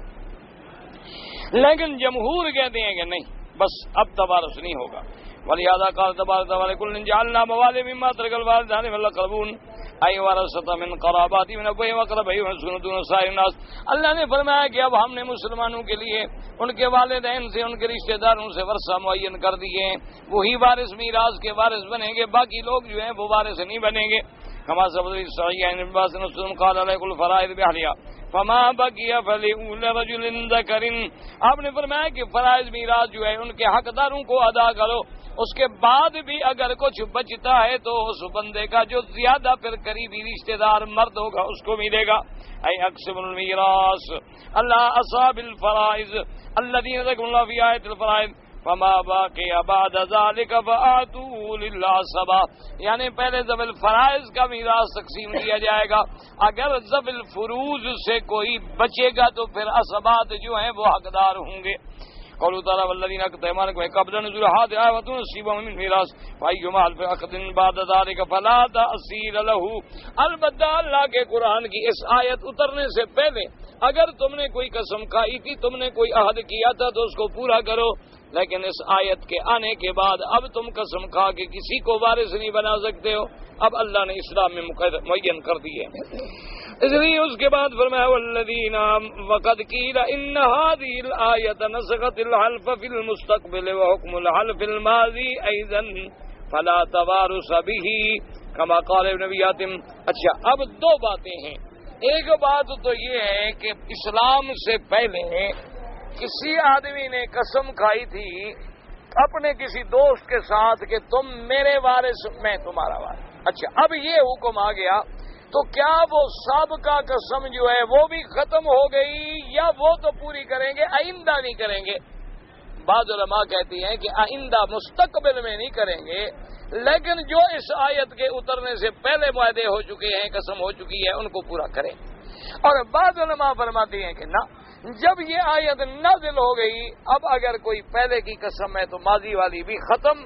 لیکن جمہور کہتے ہیں کہ نہیں، بس اب توارث نہیں ہوگا. ولہذا قال تبارک وتعالى كل جعلنا موالي مما ترك الوالدان والاقربون اي ورثة من قرابات من ابوهم واقربائهم ويحسنون دون سائر الناس. اللہ نے فرمایا کہ اب ہم نے مسلمانوں کے لیے ان کے والدین سے، ان کے رشتہ داروں سے ورثہ معین کر دیے ہیں، وہی وارث میراث کے وارث بنیں گے، باقی لوگ جو ہیں وہ وارث نہیں بنیں گے. كما ثبت في الصحيح عن ابن عباس رضي قال عليه كل فرائض بأهلها فما بقي فلأولى رجل ذكر. آپ نے فرمایا کہ فرائض میراث جو ہے ان کے حقداروں کو ادا کرو، اس کے بعد بھی اگر کچھ بچتا ہے تو اس بندے کا جو زیادہ پھر قریبی رشتہ دار مرد ہوگا اس کو ملے گا. اے اقسم المیراث اللہ اصحاب الفرائض الذين ذكروا الله في آية الفرائض فما باقي بعد ذلك فآتوا للعصبة. یعنی پہلے ذوی الفرائض کا میراث تقسیم کیا جائے گا، اگر ذوی الفروض سے کوئی بچے گا تو پھر عصبات جو ہیں وہ حقدار ہوں گے. قولوا تعالی والذین عقدوا ایمانکم قبل نزول هذه الآیة نصیبا من میراث فأیما حلف عقد بعد ذلك فلا تأصیل له. البتہ اللہ کے قرآن کی اس آیت اترنے سے پہلے اگر تم نے کوئی قسم کھائی تھی، تم نے کوئی عہد کیا تھا تو اس کو پورا کرو. لیکن اس آیت کے آنے کے بعد اب تم قسم کھا کے کسی کو وارث نہیں بنا سکتے ہو، اب اللہ نے اسلام میں معین کر دیے. اس لیے اس کے بعد فرمایا والذین وقد قیل ان هذه الآیة نسخت الحلف فی المستقبل وحکم الحلف الماضی ایضا فلا توارث به کما قال ابن ابی حاتم. اچھا، اب دو باتیں ہیں. ایک بات تو یہ ہے کہ اسلام سے پہلے کسی آدمی نے قسم کھائی تھی اپنے کسی دوست کے ساتھ کہ تم میرے وارث میں تمہارا وارث. اچھا، اب یہ حکم آ گیا تو کیا وہ سابقہ قسم جو ہے وہ بھی ختم ہو گئی یا وہ تو پوری کریں گے، آئندہ نہیں کریں گے؟ بعض علماء کہتی ہیں کہ آئندہ مستقبل میں نہیں کریں گے، لیکن جو اس آیت کے اترنے سے پہلے معاہدے ہو چکے ہیں، قسم ہو چکی ہے، ان کو پورا کریں. اور بعض علماء فرماتی ہیں کہ نہ، جب یہ آیت نازل ہو گئی اب اگر کوئی پہلے کی قسم ہے تو ماضی والی بھی ختم،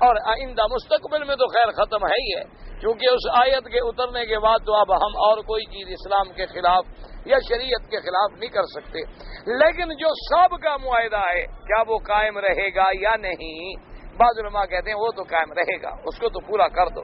اور آئندہ مستقبل میں تو خیر ختم ہے ہی ہے، کیونکہ اس آیت کے اترنے کے بعد تو اب ہم اور کوئی چیز اسلام کے خلاف یا شریعت کے خلاف نہیں کر سکتے. لیکن جو سابقہ معاہدہ ہے کیا وہ قائم رہے گا یا نہیں؟ بعض علماء کہتے ہیں وہ تو قائم رہے گا، اس کو تو پورا کر دو،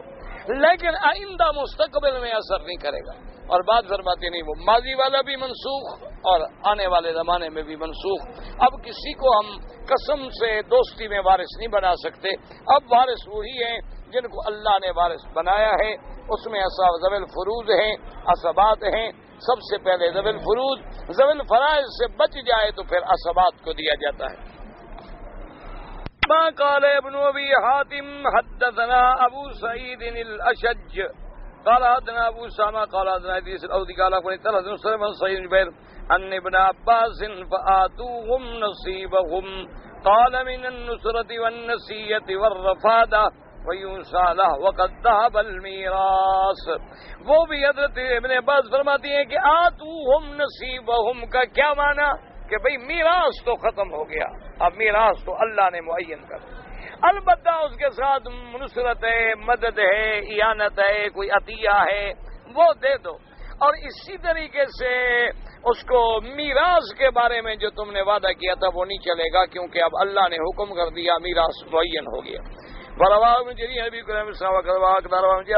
لیکن آئندہ مستقبل میں اثر نہیں کرے گا. اور بات فرماتے نہیں وہ ماضی والا بھی منسوخ اور آنے والے زمانے میں بھی منسوخ. اب کسی کو ہم قسم سے دوستی میں وارث نہیں بنا سکتے. اب وارث وہی ہیں جن کو اللہ نے وارث بنایا ہے، اس میں ذوی الفروض ہیں، عصبات ہیں. سب سے پہلے ذوی الفروض، ذوی الفرائض سے بچ جائے تو پھر عصبات کو دیا جاتا ہے. ما قال ابن ابی حاتم حدثنا ابو سعید الاشج قال حدثنا ابو اسامہ قال حدثنا حدیث الاودی قال اخبرني طلحة بن سليمان صحيح جبير ان ابن عباس فآتوهم نصيبهم قال من النصرة والنسية والرفادة ويوسى له وقد ذهب الميراث. وہ بھی حضرت ابن عباس فرماتی ہیں کہ آتوهم نصيبهم کا کیا معنی کہ بھئی میراث تو ختم ہو گیا، اب میراث تو اللہ نے معین کر دیا. البتہ اس کے ساتھ نصرت ہے، مدد ہے، اعانت ہے، کوئی عطیہ ہے وہ دے دو. اور اسی طریقے سے اس کو میراث کے بارے میں جو تم نے وعدہ کیا تھا وہ نہیں چلے گا، کیونکہ اب اللہ نے حکم کر دیا، میراث معین ہو گیا. ورواه ابن جرير ابي كريم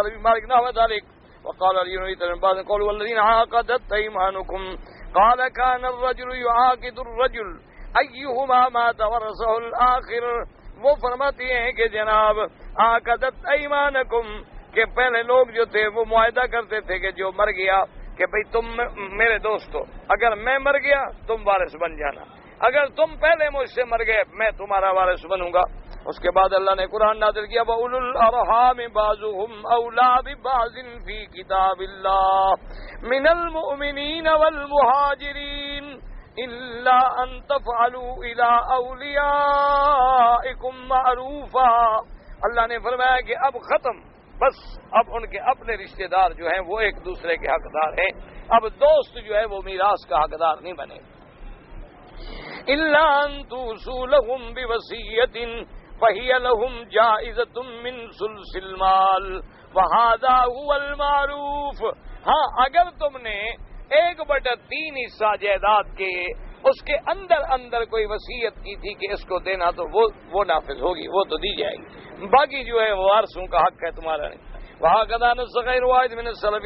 ابي مالك نحو ذلك وقال علي بن بعض قالوا والذين عاقدت ايمانكم قال كان الرجل يعاقد الرجل ايهما مات ورثه الاخر. وہ فرماتی ہیں کہ جناب عاقدت ایمانکم کہ پہلے لوگ جو تھے وہ معاہدہ کرتے تھے کہ جو مر گیا کہ بھئی تم میرے دوستو، اگر میں مر گیا تم وارث بن جانا، اگر تم پہلے مجھ سے مر گئے میں تمہارا وارث بنوں گا۔ اس کے بعد اللہ نے قرآن نازل کیا وَأُولُو الْأَرْحَامِ بَعْضُهُمْ أَوْلَىٰ بِبَعْضٍ فِي كِتَابِ اللَّهِ مِنَ الْمُؤْمِنِينَ وَالْمُهَاجِرِينَ إِلَّا أَن تَفْعَلُوا إِلَىٰ أَوْلِيَائِكُمْ مَعْرُوفًا۔ اللہ نے فرمایا کہ اب ختم، بس اب ان کے اپنے رشتہ دار جو ہیں وہ ایک دوسرے کے حقدار ہیں، اب دوست جو ہے وہ میراث کا حقدار نہیں بنے۔ إِلَّا أَن تُوصُوا لَهُم بِوَصِيَّةٍ فَهِيَ لَهُمْ جَائِزَةٌ مِّن ثُلُثِ الْمَالِ وَهَٰذَا هُوَ الْمَعْرُوفُ۔ ہاں اگر تم نے 1/3 حصہ جائیداد کے اس کے اندر کوئی وصیت کی تھی کہ اس کو دینا، تو وہ نافذ ہوگی، وہ تو دی جائے گی، باقی جو ہے وہ وارثوں کا حق ہے تمہارا نہیں۔ وهكذا نسخ غير واحد من السلف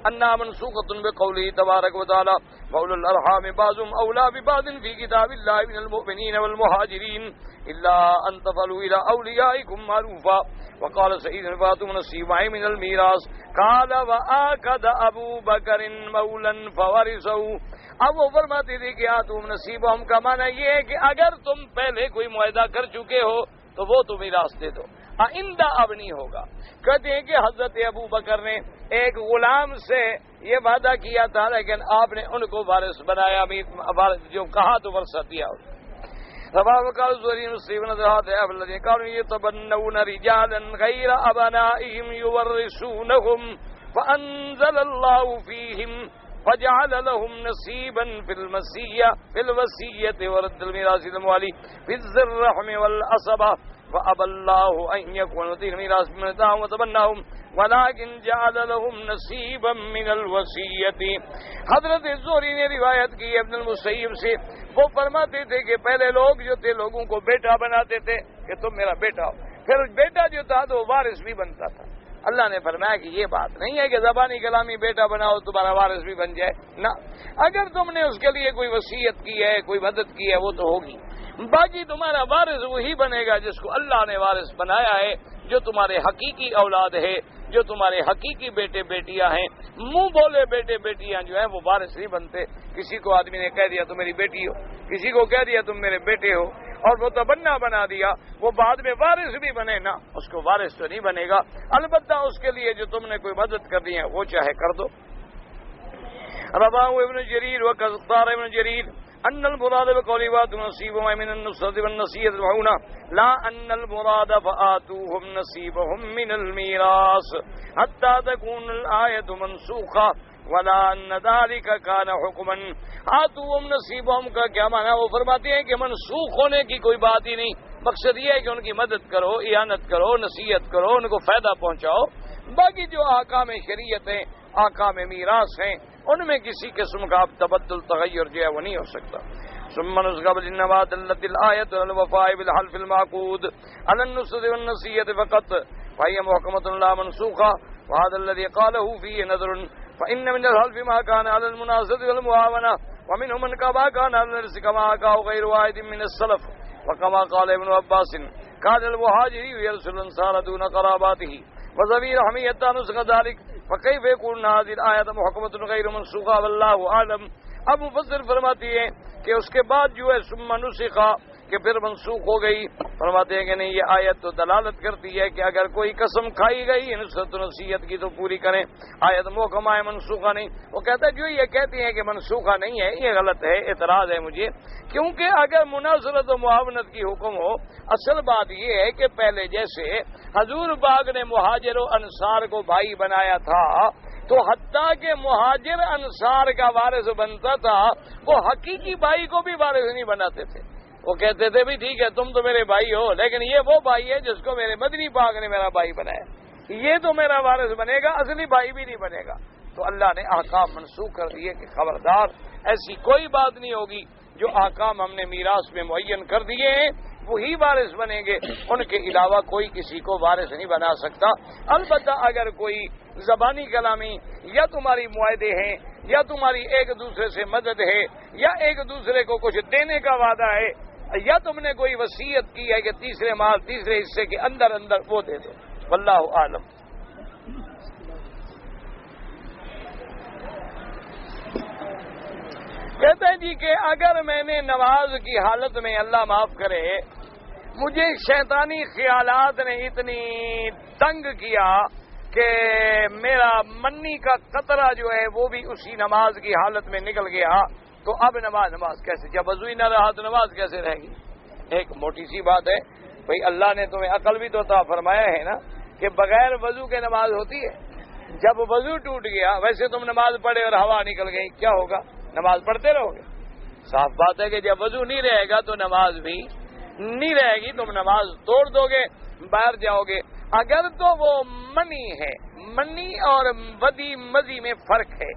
أنها منسوخة بقوله تبارك وتعالى وأولو الأرحام بعضهم أولى ببعض في كتاب الله من المؤمنين والمهاجرين إلا أن تفعلوا إلى أوليائكم معروفا۔ وقال سعيد بن فاطمة نصيبا من الميراث قال وآكد أبو بكر مولا فورثه۔ اب وہ فرماتے تھے کہ تم نصیبہم کا معنی یہ ہے کہ اگر تم پہلے کوئی معاہدہ کر چکے ہو تو وہ تو میراث دے دو، آئندہ اب نہیں ہوگا۔ کہتے ہیں کہ حضرت ابو بکر نے ایک غلام سے یہ وعدہ کیا تھا لیکن آپ نے ان کو وارث بنایا، جو کہا تو ورثہ دیا۔ رواه قال الزهري مسلم هذا الذين كانوا يتبنون رجالا غير أبنائهم يورثونهم فأنزل الله فيهم فجعل لهم نصيبا في الوصية ورد الميراث للموالي في ذي الرحم والعصبة فأبى الله أن يكون ذي الميراث من اتاهم وتبناهم ولكن جعل لهم نصيبا من الوصية۔ حضرت زہری نے روایت کی ابن المسیب سے، وہ فرماتے تھے کہ پہلے لوگ جو تھے لوگوں کو بیٹا بناتے تھے کہ تم میرا بیٹا ہو، پھر بیٹا جو تھا تو وارث بھی بنتا تھا۔ اللہ نے فرمایا کہ یہ بات نہیں ہے کہ زبانی کلامی بیٹا بناؤ تمہارا وارث بھی بن جائے، نہ، اگر تم نے اس کے لیے کوئی وصیت کی ہے، کوئی مدد کی ہے، وہ تو ہوگی، باقی تمہارا وارث وہی بنے گا جس کو اللہ نے وارث بنایا ہے، جو تمہارے حقیقی اولاد ہے، جو تمہارے حقیقی بیٹے بیٹیاں ہیں۔ منہ بولے بیٹے بیٹیاں جو ہیں وہ وارث نہیں بنتے۔ کسی کو آدمی نے کہہ دیا تم میری بیٹی ہو، کسی کو کہہ دیا تم میرے بیٹے ہو، اور وہ تبنا بنا دیا، وہ بعد میں وارث بھی بنے نا، اس کو وارث تو نہیں بنے گا، البتہ اس کے لیے جو تم نے کوئی مدد کرنی ہے وہ چاہے کر دو۔ رواه ابن جرير وكذا ابن جرير أن المراد بقوله نصيبهم من النصرة والنصيحة المعونة لا أن المراد فآتوهم نصيبهم من الميراث حتى تكون الآية منسوخة ولا أن ذلك كان حكما۔ آتوهم نصيبهم کا کیا معنی؟ وہ فرماتے ہیں کہ منسوخ ہونے کی کوئی بات ہی نہیں، مقصد یہ ہے کہ ان کی مدد کرو، اعانت کرو، نصیحت کرو، ان کو فائدہ پہنچاؤ، باقی جو احکام شریعت ہیں، احکام میراث ہیں، ان میں کسی قسم کا تبدل تغیر جو ہے وہ نہیں ہو سکتا۔ ثم نسخ بالنبات دلت الآية على الوفاء بالحلف المعقود على النصرة والنصيحة فقط فهي محكمة لا منسوخة، وهذا الذي قاله فيه نذر، فإن من الحلف ما كان على المناصرة والمعاونة ومنه من كما كان على الرزق كما حكاه غير واحد من السلف، وكما قال ابن عباس كان المهاجري يرث الأنصار دون قراباته وذوي رحم حتى نسخ ذلك، فكيف يكون هذه الآية محكمة غير منسوخة والله أعلم۔ اب مفسر فرماتی ہے کہ اس کے بعد جو ہے ثم نسخہ کہ پھر منسوخ ہو گئی، فرماتے ہیں کہ نہیں، یہ آیت تو دلالت کرتی ہے کہ اگر کوئی قسم کھائی گئی نصرت و نصیحت کی تو پوری کریں، آیت محکمہ ہے، منسوخہ نہیں۔ وہ کہتا ہے جو یہ کہتے ہیں کہ منسوخہ نہیں ہے یہ غلط ہے، اعتراض ہے مجھے، کیونکہ اگر مناصرت و معاونت کی حکم ہو، اصل بات یہ ہے کہ پہلے جیسے حضور باغ نے مہاجر و انصار کو بھائی بنایا تھا، تو حتیٰ کہ مہاجر انصار کا وارث بنتا تھا، وہ حقیقی بھائی کو بھی وارث نہیں بناتے تھے۔ وہ کہتے تھے بھی ٹھیک ہے تم تو میرے بھائی ہو، لیکن یہ وہ بھائی ہے جس کو میرے مدنی پاک نے میرا بھائی بنایا، یہ تو میرا وارث بنے گا، اصلی بھائی بھی نہیں بنے گا۔ تو اللہ نے احکام منسوخ کر دیے کہ خبردار ایسی کوئی بات نہیں ہوگی، جو احکام ہم نے میراث میں معین کر دیے ہیں وہی وارث بنیں گے، ان کے علاوہ کوئی کسی کو وارث نہیں بنا سکتا۔ البتہ اگر کوئی زبانی کلامی یا تمہاری معاہدے ہیں یا تمہاری ایک دوسرے سے مدد ہے یا ایک دوسرے کو کچھ دینے کا وعدہ ہے یا تم نے کوئی وصیت کی ہے کہ تیسرے مال تیسرے حصے کے اندر وہ دے دو، واللہ عالم۔ کہتے ہیں جی کہ اگر میں نے نماز کی حالت میں، اللہ معاف کرے، مجھے شیطانی خیالات نے اتنی تنگ کیا کہ میرا منی کا قطرہ جو ہے وہ بھی اسی نماز کی حالت میں نکل گیا، تو اب نماز کیسے؟ جب وضو ہی نہ رہا تو نماز کیسے رہے گی؟ ایک موٹی سی بات ہے بھئی، اللہ نے تمہیں عقل بھی تو عطا فرمایا ہے نا کہ بغیر وضو کے نماز ہوتی ہے۔ جب وضو ٹوٹ گیا، ویسے تم نماز پڑھے اور ہوا نکل گئی، کیا ہوگا؟ نماز پڑھتے رہو گے؟ صاف بات ہے کہ جب وضو نہیں رہے گا تو نماز بھی نہیں رہے گی، تم نماز توڑ دو گے، باہر جاؤ گے۔ اگر تو وہ منی ہے، منی اور ودی مزی میں فرق ہے۔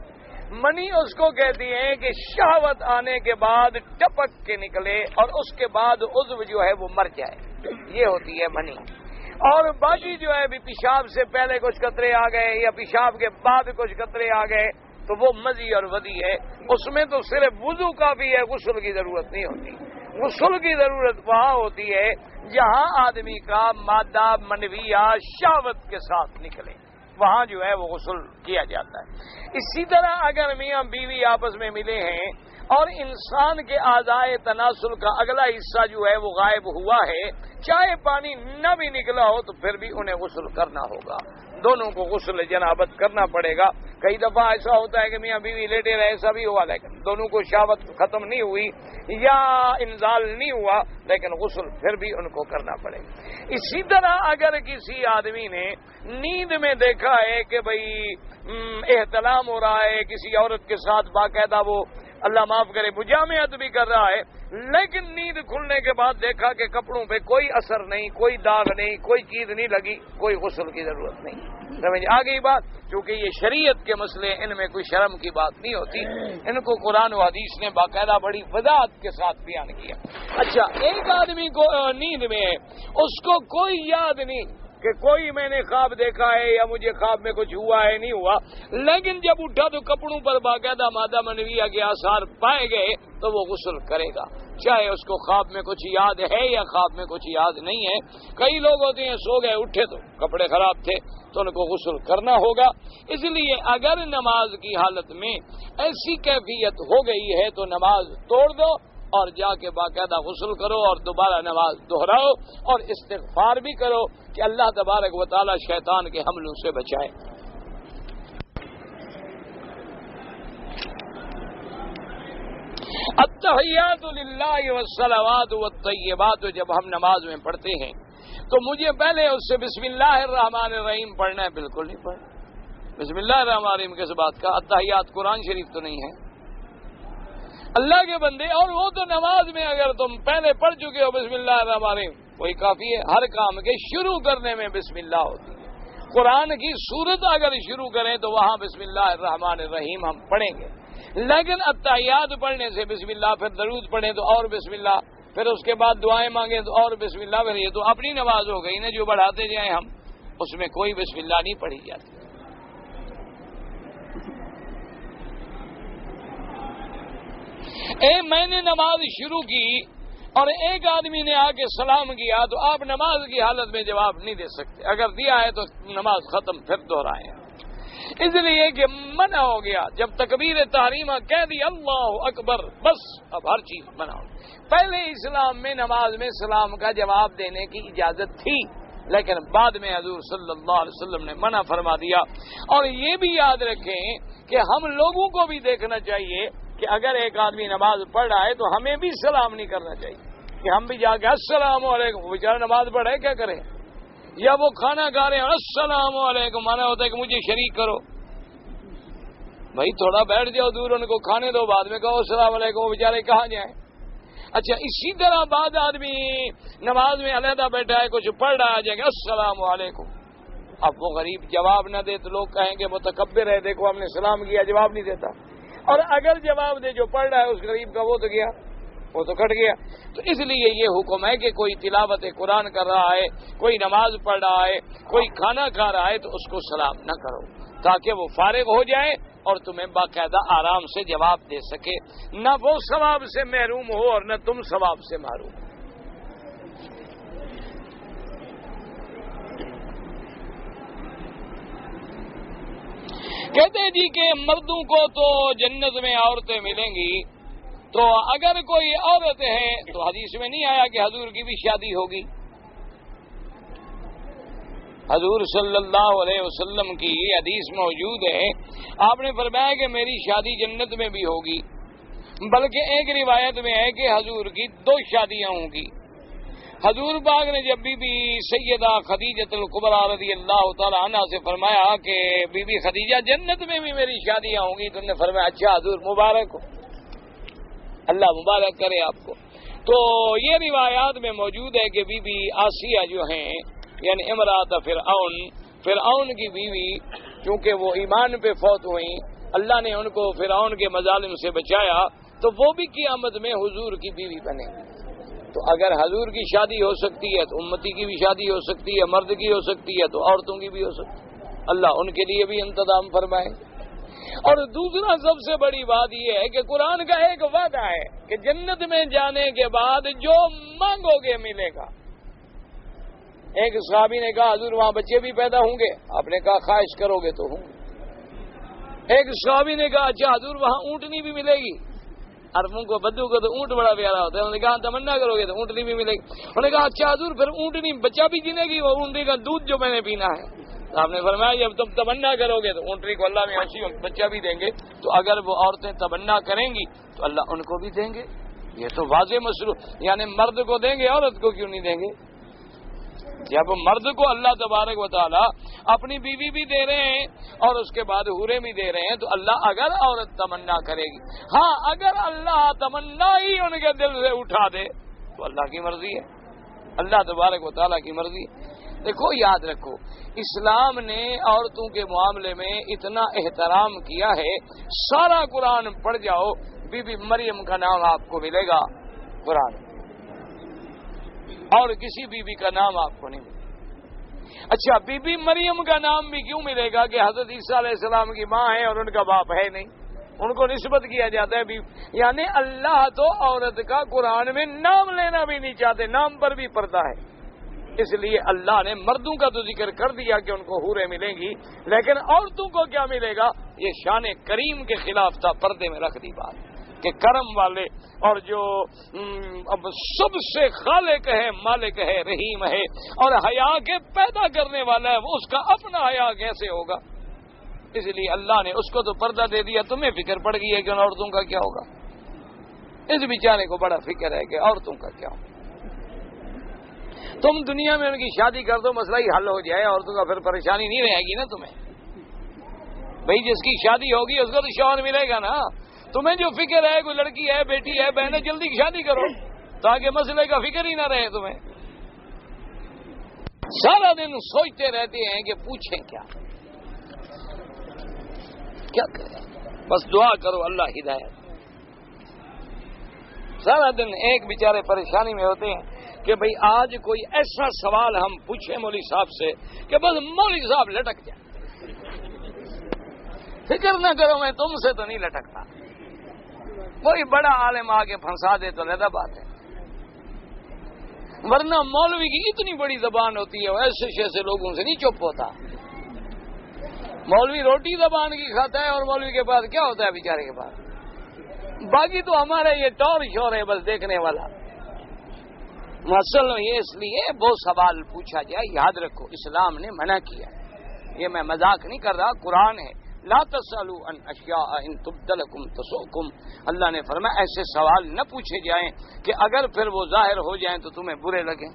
منی اس کو کہتی ہے کہ شہوت آنے کے بعد ٹپک کے نکلے اور اس کے بعد عضو جو ہے وہ مر جائے، یہ ہوتی ہے منی۔ اور باقی جو ہے بھی پیشاب سے پہلے کچھ قطرے آ گئے یا پیشاب کے بعد کچھ قطرے آ گئے تو وہ مزی اور ودی ہے، اس میں تو صرف وضو کافی ہے، غسل کی ضرورت نہیں ہوتی۔ غسل کی ضرورت وہاں ہوتی ہے جہاں آدمی کا مادہ منویہ شہوت کے ساتھ نکلے، وہاں جو ہے وہ غسل کیا جاتا ہے۔ اسی طرح اگر میاں بیوی آپس میں ملے ہیں اور انسان کے اعضائے تناسل کا اگلا حصہ جو ہے وہ غائب ہوا ہے، چاہے پانی نہ بھی نکلا ہو تو پھر بھی انہیں غسل کرنا ہوگا، دونوں کو غسل جنابت کرنا پڑے گا۔ کئی دفعہ ایسا ہوتا ہے کہ میاں بیوی لیٹے رہے، ایسا بھی ہوا لیکن دونوں کو شہوت ختم نہیں ہوئی یا انزال نہیں ہوا، لیکن غسل پھر بھی ان کو کرنا پڑے گا۔ اسی طرح اگر کسی آدمی نے نیند میں دیکھا ہے کہ بھئی احتلام ہو رہا ہے کسی عورت کے ساتھ، باقاعدہ وہ اللہ معاف کرے مجامعت بھی کر رہا ہے، لیکن نیند کھلنے کے بعد دیکھا کہ کپڑوں پہ کوئی اثر نہیں، کوئی داغ نہیں، کوئی چیز نہیں لگی، کوئی غسل کی ضرورت نہیں۔ سمجھ آ گئی بات؟ کیونکہ یہ شریعت کے مسئلے، ان میں کوئی شرم کی بات نہیں ہوتی، ان کو قرآن و حدیث نے باقاعدہ بڑی وضاحت کے ساتھ بیان کیا۔ اچھا، ایک آدمی کو نیند میں ہے، اس کو کوئی یاد نہیں کہ کوئی میں نے خواب دیکھا ہے یا مجھے خواب میں کچھ ہوا ہے نہیں ہوا، لیکن جب اٹھا تو کپڑوں پر باقاعدہ مادہ منویہ کے آثار پائے گئے تو وہ غسل کرے گا، چاہے اس کو خواب میں کچھ یاد ہے یا خواب میں کچھ یاد نہیں ہے۔ کئی لوگ ہوتے ہیں سو گئے، اٹھے تو کپڑے خراب تھے تو ان کو غسل کرنا ہوگا۔ اس لیے اگر نماز کی حالت میں ایسی کیفیت ہو گئی ہے تو نماز توڑ دو اور جا کے باقاعدہ غسل کرو اور دوبارہ نماز دہراؤ اور استغفار بھی کرو کہ اللہ تبارک و تعالی شیطان کے حملوں سے بچائے۔ التحیات للہ والصلوات والطیبات، جب ہم نماز میں پڑھتے ہیں تو مجھے پہلے اس سے بسم اللہ الرحمن الرحیم پڑھنا ہے؟ بالکل نہیں پڑھنا۔ بسم اللہ الرحمن الرحیم کس بات کا؟ التحیات قرآن شریف تو نہیں ہے اللہ کے بندے، اور وہ تو نماز میں اگر تم پہلے پڑھ چکے ہو بسم اللہ الرحمن الرحیم وہی کافی ہے۔ ہر کام کے شروع کرنے میں بسم اللہ ہوتی ہے۔ قرآن کی سورت اگر شروع کریں تو وہاں بسم اللہ الرحمن الرحیم ہم پڑھیں گے، لیکن التحیات پڑھنے سے بسم اللہ، پھر درود پڑھیں تو اور بسم اللہ، پھر اس کے بعد دعائیں مانگیں تو اور بسم اللہ، پھر یہ تو اپنی نماز ہو گئی نا جو بڑھاتے جائیں ہم، اس میں کوئی بسم اللہ نہیں پڑھی جاتی۔ میں نے نماز شروع کی اور ایک آدمی نے آ کے سلام کیا تو آپ نماز کی حالت میں جواب نہیں دے سکتے، اگر دیا ہے تو نماز ختم، پھر دہرائیں، اس لیے کہ منع ہو گیا۔ جب تکبیر تحریمہ کہہ دی اللہ اکبر، بس اب ہر چیز منع ہو۔ پہلے اسلام میں نماز میں سلام کا جواب دینے کی اجازت تھی، لیکن بعد میں حضور صلی اللہ علیہ وسلم نے منع فرما دیا۔ اور یہ بھی یاد رکھیں کہ ہم لوگوں کو بھی دیکھنا چاہیے کہ اگر ایک آدمی نماز پڑھ رہا ہے تو ہمیں بھی سلام نہیں کرنا چاہیے کہ ہم بھی جا کے السلام علیکم، وہ بیچارہ نماز پڑھے کیا کرے، یا وہ کھانا کھا رہے ہیں السلام علیکم، مانا ہوتا ہے کہ مجھے شریک کرو، بھائی تھوڑا بیٹھ جاؤ دور، ان کو کھانے دو، بعد میں کہو السلام علیکم، وہ بیچارے کہاں جائیں۔ اچھا، اسی طرح بعد آدمی نماز میں علیحدہ بیٹھا ہے کچھ پڑھ رہا ہے، جائیں گے السلام علیکم، اب وہ غریب جواب نہ دے تو لوگ کہیں گے متکبر ہے، دیکھو ہم نے سلام کیا جواب نہیں دیتا، اور اگر جواب دے جو پڑھ رہا ہے اس غریب کا وہ تو گیا، وہ تو کٹ گیا۔ تو اس لیے یہ حکم ہے کہ کوئی تلاوت قرآن کر رہا ہے، کوئی نماز پڑھ رہا ہے، کوئی کھانا کھا رہا ہے تو اس کو سلام نہ کرو، تاکہ وہ فارغ ہو جائے اور تمہیں باقاعدہ آرام سے جواب دے سکے، نہ وہ ثواب سے محروم ہو اور نہ تم ثواب سے محروم ہو۔ کہتے ہیں جی کہ مردوں کو تو جنت میں عورتیں ملیں گی تو اگر کوئی عورت ہے تو حدیث میں نہیں آیا کہ حضور کی بھی شادی ہوگی. حضور صلی اللہ علیہ وسلم کی حدیث موجود ہے، آپ نے فرمایا کہ میری شادی جنت میں بھی ہوگی. بلکہ ایک روایت میں ہے کہ حضور کی 2 شادیاں ہوں گی. حضور پاک نے جب بی بی سیدہ خدیجہ الکبریٰ رضی اللہ تعالی عنہا سے فرمایا کہ بی بی خدیجہ جنت میں بھی میری شادیاں ہوں گی، تو انہوں نے فرمایا اچھا حضور مبارک ہو، اللہ مبارک کرے آپ کو. تو یہ روایات میں موجود ہے کہ بی بی آسیہ جو ہیں یعنی امرات فرعون کی بیوی، چونکہ وہ ایمان پہ فوت ہوئیں، اللہ نے ان کو فرعون کے مظالم سے بچایا، تو وہ بھی قیامت میں حضور کی بیوی بنے. تو اگر حضور کی شادی ہو سکتی ہے تو امتی کی بھی شادی ہو سکتی ہے، مرد کی ہو سکتی ہے تو عورتوں کی بھی ہو سکتی ہے. اللہ ان کے لیے بھی انتظام فرمائے. اور دوسرا سب سے بڑی بات یہ ہے کہ قرآن کا ایک وعدہ ہے کہ جنت میں جانے کے بعد جو مانگو گے ملے گا. ایک صحابی نے کہا حضور وہاں بچے بھی پیدا ہوں گے؟ آپ نے کہا خواہش کرو گے تو ہوں. ایک صحابی نے کہا اچھا حضور وہاں اونٹنی بھی ملے گی؟ عربوں کو بدو کو تو اونٹ بڑا پیارا ہوتا ہے. انہوں نے کہا تمنا کرو گے تو اونٹنی بھی ملے گی. انہوں نے کہا اچھا حضور پھر اونٹنی بچہ بھی جینے گی؟ وہ اونٹنی کا دودھ جو میں نے پینا ہے. تو آپ نے فرمایا جب تم تمنا کرو گے تو اونٹنی کو اللہ میں اچھی بچہ بھی دیں گے. تو اگر وہ عورتیں تمنا کریں گی تو اللہ ان کو بھی دیں گے. یہ تو واضح مسئلہ، یعنی مرد کو دیں گے عورت کو کیوں نہیں دیں گے؟ جب مرد کو اللہ تبارک و تعالی اپنی بیوی بھی دے رہے ہیں اور اس کے بعد حوریں بھی دے رہے ہیں، تو اللہ اگر عورت تمنا کرے گی، ہاں اگر اللہ تمنا ہی ان کے دل سے اٹھا دے تو اللہ کی مرضی ہے، اللہ تبارک و تعالی کی مرضی. دیکھو یاد رکھو، اسلام نے عورتوں کے معاملے میں اتنا احترام کیا ہے. سارا قرآن پڑھ جاؤ، بی بی مریم کا نام آپ کو ملے گا قرآن، اور کسی بیوی کا نام آپ کو نہیں ملے. اچھا بی بی مریم کا نام بھی کیوں ملے گا کہ حضرت عیسیٰ علیہ السلام کی ماں ہے اور ان کا باپ ہے نہیں، ان کو نسبت کیا جاتا ہے یعنی اللہ تو عورت کا قرآن میں نام لینا بھی نہیں چاہتے، نام پر بھی پردہ ہے. اس لیے اللہ نے مردوں کا تو ذکر کر دیا کہ ان کو حوریں ملیں گی، لیکن عورتوں کو کیا ملے گا یہ شان کریم کے خلاف تھا. پردے میں رکھ دی بات کہ کرم والے اور جو اب سب سے خالق ہے، مالک ہے، رحیم ہے اور حیا کے پیدا کرنے والا ہے، وہ اس کا اپنا حیا کیسے ہوگا؟ اس لیے اللہ نے اس کو تو پردہ دے دیا. تمہیں فکر پڑ گئی ہے کہ ان عورتوں کا کیا ہوگا؟ اس بیچارے کو بڑا فکر ہے کہ عورتوں کا کیا ہوگا. تم دنیا میں ان کی شادی کر دو، مسئلہ ہی حل ہو جائے، عورتوں کا پھر پریشانی نہیں رہے گی نا تمہیں. بھئی جس کی شادی ہوگی اس کو تو شوہر ملے گا نا. تمہیں جو فکر ہے کوئی لڑکی ہے، بیٹی ہے، بہن ہے، جلدی شادی کرو تاکہ مسئلے کا فکر ہی نہ رہے تمہیں. سارا دن سوچتے رہتے ہیں کہ پوچھیں کیا کریں، بس دعا کرو اللہ ہدایت. سارا دن ایک بیچارے پریشانی میں ہوتے ہیں کہ بھئی آج کوئی ایسا سوال ہم پوچھیں مولوی صاحب سے کہ بس مولوی صاحب لٹک جائے. فکر نہ کرو میں تم سے تو نہیں لٹکتا، کوئی بڑا عالم آگے پھنسا دے تو لہذا بات ہے. ورنہ مولوی کی اتنی بڑی زبان ہوتی ہے، ایسے لوگوں سے نہیں چپ ہوتا. مولوی روٹی زبان کی کھاتا ہے اور مولوی کے پاس کیا ہوتا ہے بیچارے کے پاس؟ باقی تو ہمارا یہ ٹور شور ہے بس دیکھنے والا. مسئلہ یہ اس لیے وہ سوال پوچھا جائے. یاد رکھو اسلام نے منع کیا، یہ میں مذاق نہیں کر رہا، قرآن ہے. لا تسألوا عن اشیاء ان تبد لکم تسؤکم. اللہ نے فرمایا ایسے سوال نہ پوچھے جائیں کہ اگر پھر وہ ظاہر ہو جائیں تو تمہیں برے لگیں.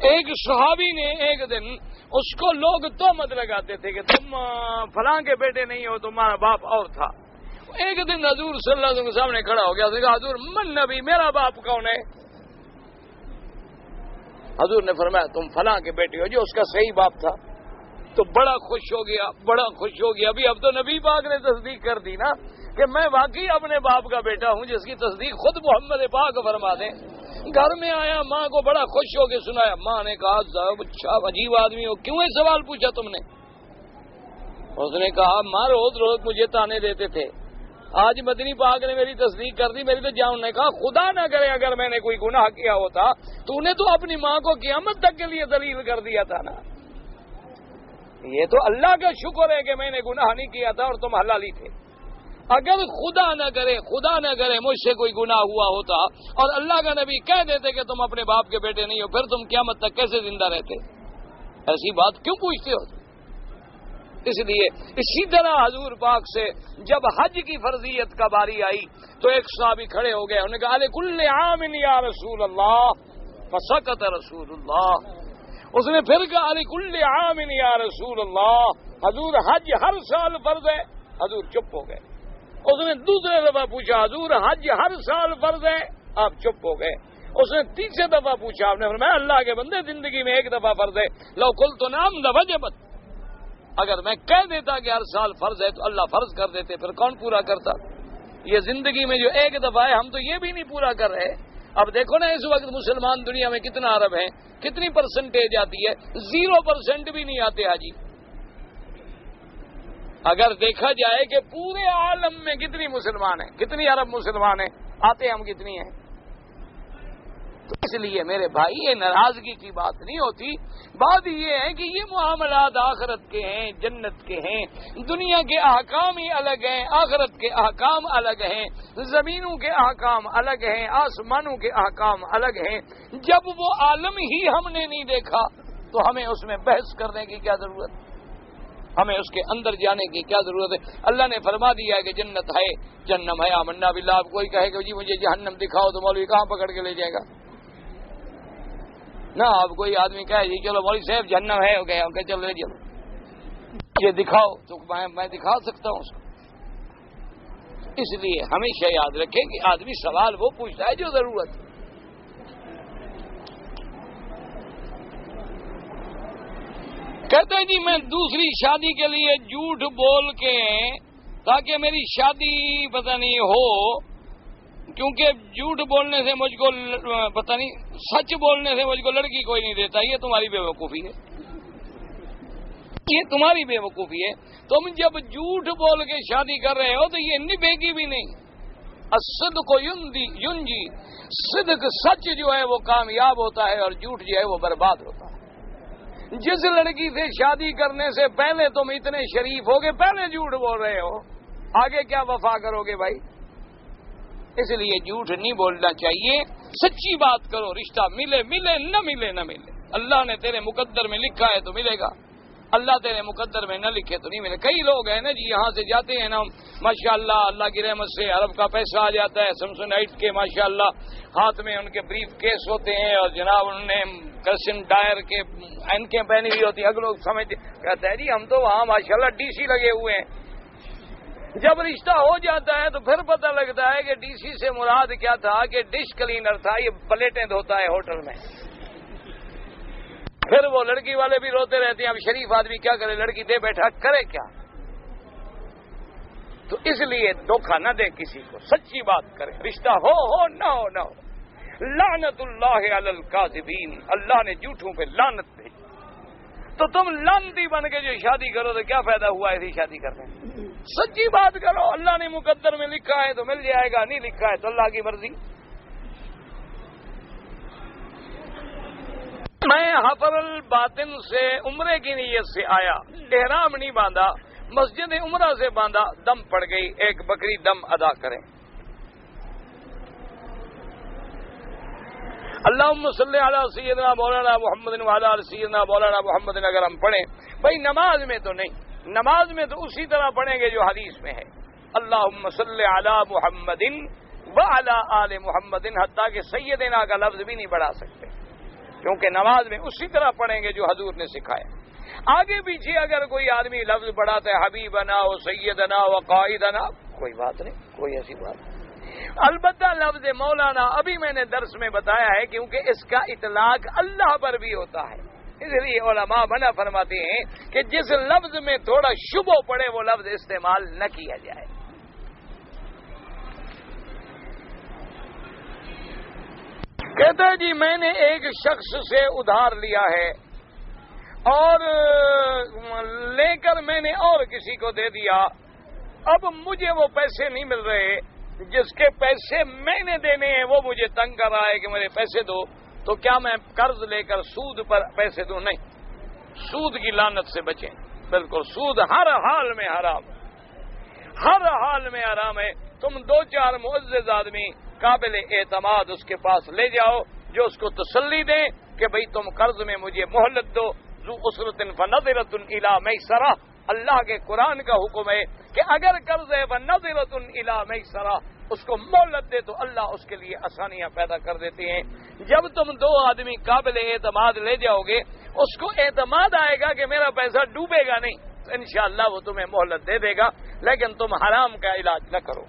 ایک صحابی نے ایک دن اس کو لوگ تہمت لگاتے تھے کہ تم فلاں کے بیٹے نہیں ہو، تمہارا باپ اور تھا. ایک دن حضور صلی اللہ علیہ وسلم کے سامنے کھڑا ہو گیا، کہا حضور من نبی، میرا باپ کون ہے؟ حضور نے فرمایا تم فلاں کے بیٹے ہو، جو اس کا صحیح باپ تھا. تو بڑا خوش ہو گیا. اب تو نبی پاک نے تصدیق کر دی نا کہ میں واقعی اپنے باپ کا بیٹا ہوں، جس کی تصدیق خود محمد پاک فرما دیں. گھر میں آیا، ماں کو بڑا خوش ہو کے سنایا. ماں نے کہا اچھا عجیب آدمی ہو، کیوں یہ سوال پوچھا تم نے؟ اس نے کہا ماں روز مجھے تانے دیتے تھے، آج مدنی پاک نے میری تصدیق کر دی، میری تو جان. نے کہا خدا نہ کرے اگر میں نے کوئی گناہ کیا ہوتا تو نے تو اپنی ماں کو قیامت تک کے لیے دلیل کر دیا تھا نا. یہ تو اللہ کا شکر ہے کہ میں نے گناہ نہیں کیا تھا اور تم حلالی تھے. اگر خدا نہ کرے مجھ سے کوئی گناہ ہوا ہوتا اور اللہ کا نبی کہہ دیتے کہ تم اپنے باپ کے بیٹے نہیں ہو، پھر تم قیامت تک کیسے زندہ رہتے؟ ایسی بات کیوں پوچھتے ہو؟ اس لیے اسی طرح حضور پاک سے جب حج کی فرضیت کا باری آئی تو ایک صحابی کھڑے ہو گئے، انہوں نے کہا کل عام یا رسول اللہ، فسکت رسول اللہ۔ اس نے پھر کہا کل عام یا رسول اللہ، حضور حج ہر سال فرض ہے، حضور چپ ہو گئے۔ اس نے دوسرے دفعہ پوچھا حضور حج ہر سال فرض ہے، آپ چپ ہو گئے۔ اس نے تیسرے دفعہ پوچھا، آپ نے فرمایا اللہ کے بندے زندگی میں ایک دفعہ فرض ہے، لو قلت نعم لوجبت، اگر میں کہہ دیتا کہ ہر سال فرض ہے تو اللہ فرض کر دیتے، پھر کون پورا کرتا؟ یہ زندگی میں جو ایک دفعہ ہے ہم تو یہ بھی نہیں پورا کر رہے۔ اب دیکھو نا اس وقت مسلمان دنیا میں کتنا عرب ہیں، کتنی پرسنٹیج آتی ہے؟ 0% بھی نہیں آتے حاجی۔ اگر دیکھا جائے کہ پورے عالم میں کتنی مسلمان ہیں، کتنی عرب مسلمان ہیں، آتے ہم کتنی ہیں؟ تو اس لیے میرے بھائی یہ ناراضگی کی بات نہیں ہوتی، بات یہ ہے کہ یہ معاملات آخرت کے ہیں، جنت کے ہیں، دنیا کے احکام ہی الگ ہیں، آخرت کے احکام الگ ہیں، زمینوں کے احکام الگ ہیں، آسمانوں کے احکام الگ ہیں۔ جب وہ عالم ہی ہم نے نہیں دیکھا تو ہمیں اس میں بحث کرنے کی کیا ضرورت ہے؟ ہمیں اس کے اندر جانے کی کیا ضرورت ہے؟ اللہ نے فرما دیا ہے کہ جنت ہے، جہنم ہے، آمنا باللہ۔ اب کوئی کہے کہ جی مجھے جہنم دکھاؤ تو مولوی کہاں پکڑ کے لے جائے گا؟ نہ اب کوئی آدمی کہے جی چلو مولوی صاحب جہنم ہے، ہو گیا کہ چلو یہ دکھاؤ تو میں دکھا سکتا ہوں اس کو۔ اس لیے ہمیشہ یاد رکھیں کہ آدمی سوال وہ پوچھتا ہے جو ضرورت ہے۔ کہتے ہیں جی میں دوسری شادی کے لیے جھوٹ بول کے تاکہ میری شادی پتہ نہیں ہو، کیونکہ جھوٹ بولنے سے مجھ کو پتہ نہیں، سچ بولنے سے مجھ کو لڑکی کوئی نہیں دیتا۔ یہ تمہاری بے وقوفی ہے، یہ تمہاری بے وقوفی ہے۔ تم جب جھوٹ بول کے شادی کر رہے ہو تو یہ نبھے گی بھی نہیں۔ الصدق ینجی، صدق سچ جو ہے وہ کامیاب ہوتا ہے اور جھوٹ جو ہے وہ برباد ہوتا ہے۔ جس لڑکی سے شادی کرنے سے پہلے تم اتنے شریف ہو گے، پہلے جھوٹ بول رہے ہو، آگے کیا وفا کرو گے بھائی؟ اس لیے جھوٹ نہیں بولنا چاہیے، سچی بات کرو، رشتہ ملے نہ ملے۔ اللہ نے تیرے مقدر میں لکھا ہے تو ملے گا، اللہ تیرے مقدر میں نہ لکھے تو نہیں ملے۔ کئی لوگ ہیں نا جی یہاں سے جاتے ہیں نا ماشاءاللہ، اللہ کی رحمت سے عرب کا پیسہ آ جاتا ہے، سمسونائٹ کے ماشاءاللہ ہاتھ میں ان کے بریف کیس ہوتے ہیں اور جناب انہوں نے کرسن ڈائر کے اینکیں پہنی ہوئی ہوتی ہیں۔ اگر لوگ سمجھتے کہتے ہیں جی ہم تو وہاں ماشاءاللہ ڈی سی لگے ہوئے ہیں۔ جب رشتہ ہو جاتا ہے تو پھر پتہ لگتا ہے کہ ڈی سی سے مراد کیا تھا کہ ڈش کلینر تھا، یہ پلیٹیں دھوتا ہے ہوٹل میں۔ پھر وہ لڑکی والے بھی روتے رہتے ہیں، اب شریف آدمی کیا کرے، لڑکی دے بیٹھا کرے کیا؟ تو اس لیے دھوکہ نہ دے کسی کو، سچی بات کرے، رشتہ ہو نہ ہو۔ لعنت اللہ علی الکاذبین، اللہ نے جھوٹوں پہ لعنت بھیجی۔ تو تم لعنتی بن کے جو شادی کرو تو کیا فائدہ ہوا ایسی شادی کرنے؟ سچی بات کرو، اللہ نے مقدر میں لکھا ہے تو مل جائے گا، نہیں لکھا ہے تو اللہ کی مرضی۔ میں حفر الباطن سے عمرے کی نیت سے آیا، احرام نہیں باندھا، مسجد عمرہ سے باندھا، دم پڑ گئی، ایک بکری دم ادا کریں۔ اللہم صلی علی سیدنا مولانا محمد وعلی آل سیدنا مولانا محمد، اگر ہم پڑھیں بھائی نماز میں تو نہیں، نماز میں تو اسی طرح پڑھیں گے جو حدیث میں ہے، اللہم صلی علی محمد وعلی آل محمد، حتیٰ کہ سیدنا کا لفظ بھی نہیں بڑھا سکتے، کیونکہ نماز میں اسی طرح پڑھیں گے جو حضور نے سکھایا۔ آگے پیچھے اگر کوئی آدمی لفظ بڑھاتا ہے حبیبنا و سیدنا و قائدنا، کوئی بات نہیں، کوئی ایسی بات نہیں۔ البتہ لفظ مولانا ابھی میں نے درس میں بتایا ہے کیونکہ اس کا اطلاق اللہ پر بھی ہوتا ہے، اس لیے علماء منع فرماتے ہیں کہ جس لفظ میں تھوڑا شبہ پڑے وہ لفظ استعمال نہ کیا جائے۔ کہتا ہے جی میں نے ایک شخص سے ادھار لیا ہے اور لے کر میں نے اور کسی کو دے دیا، اب مجھے وہ پیسے نہیں مل رہے، جس کے پیسے میں نے دینے ہیں وہ مجھے تنگ کر رہا ہے کہ میرے پیسے دو، تو کیا میں قرض لے کر سود پر پیسے دوں؟ نہیں، سود کی لعنت سے بچیں، بالکل، سود ہر حال میں حرام۔ ہر حال میں آرام ہے. تم 2-4 معزز آدمی قابل اعتماد اس کے پاس لے جاؤ جو اس کو تسلی دیں کہ بھئی تم قرض میں مجھے مہلت دو. ذو عسرۃ فنظرۃ الی میسرہ، اللہ کے قرآن کا حکم ہے کہ اگر قرض ہے فنظرۃ الی میسرہ، اس کو مہلت دے تو اللہ اس کے لیے آسانیاں پیدا کر دیتے ہیں. جب تم 2 آدمی قابل اعتماد لے جاؤ گے، اس کو اعتماد آئے گا کہ میرا پیسہ ڈوبے گا نہیں، تو انشاءاللہ وہ تمہیں مہلت دے دے گا، لیکن تم حرام کا علاج نہ کرو.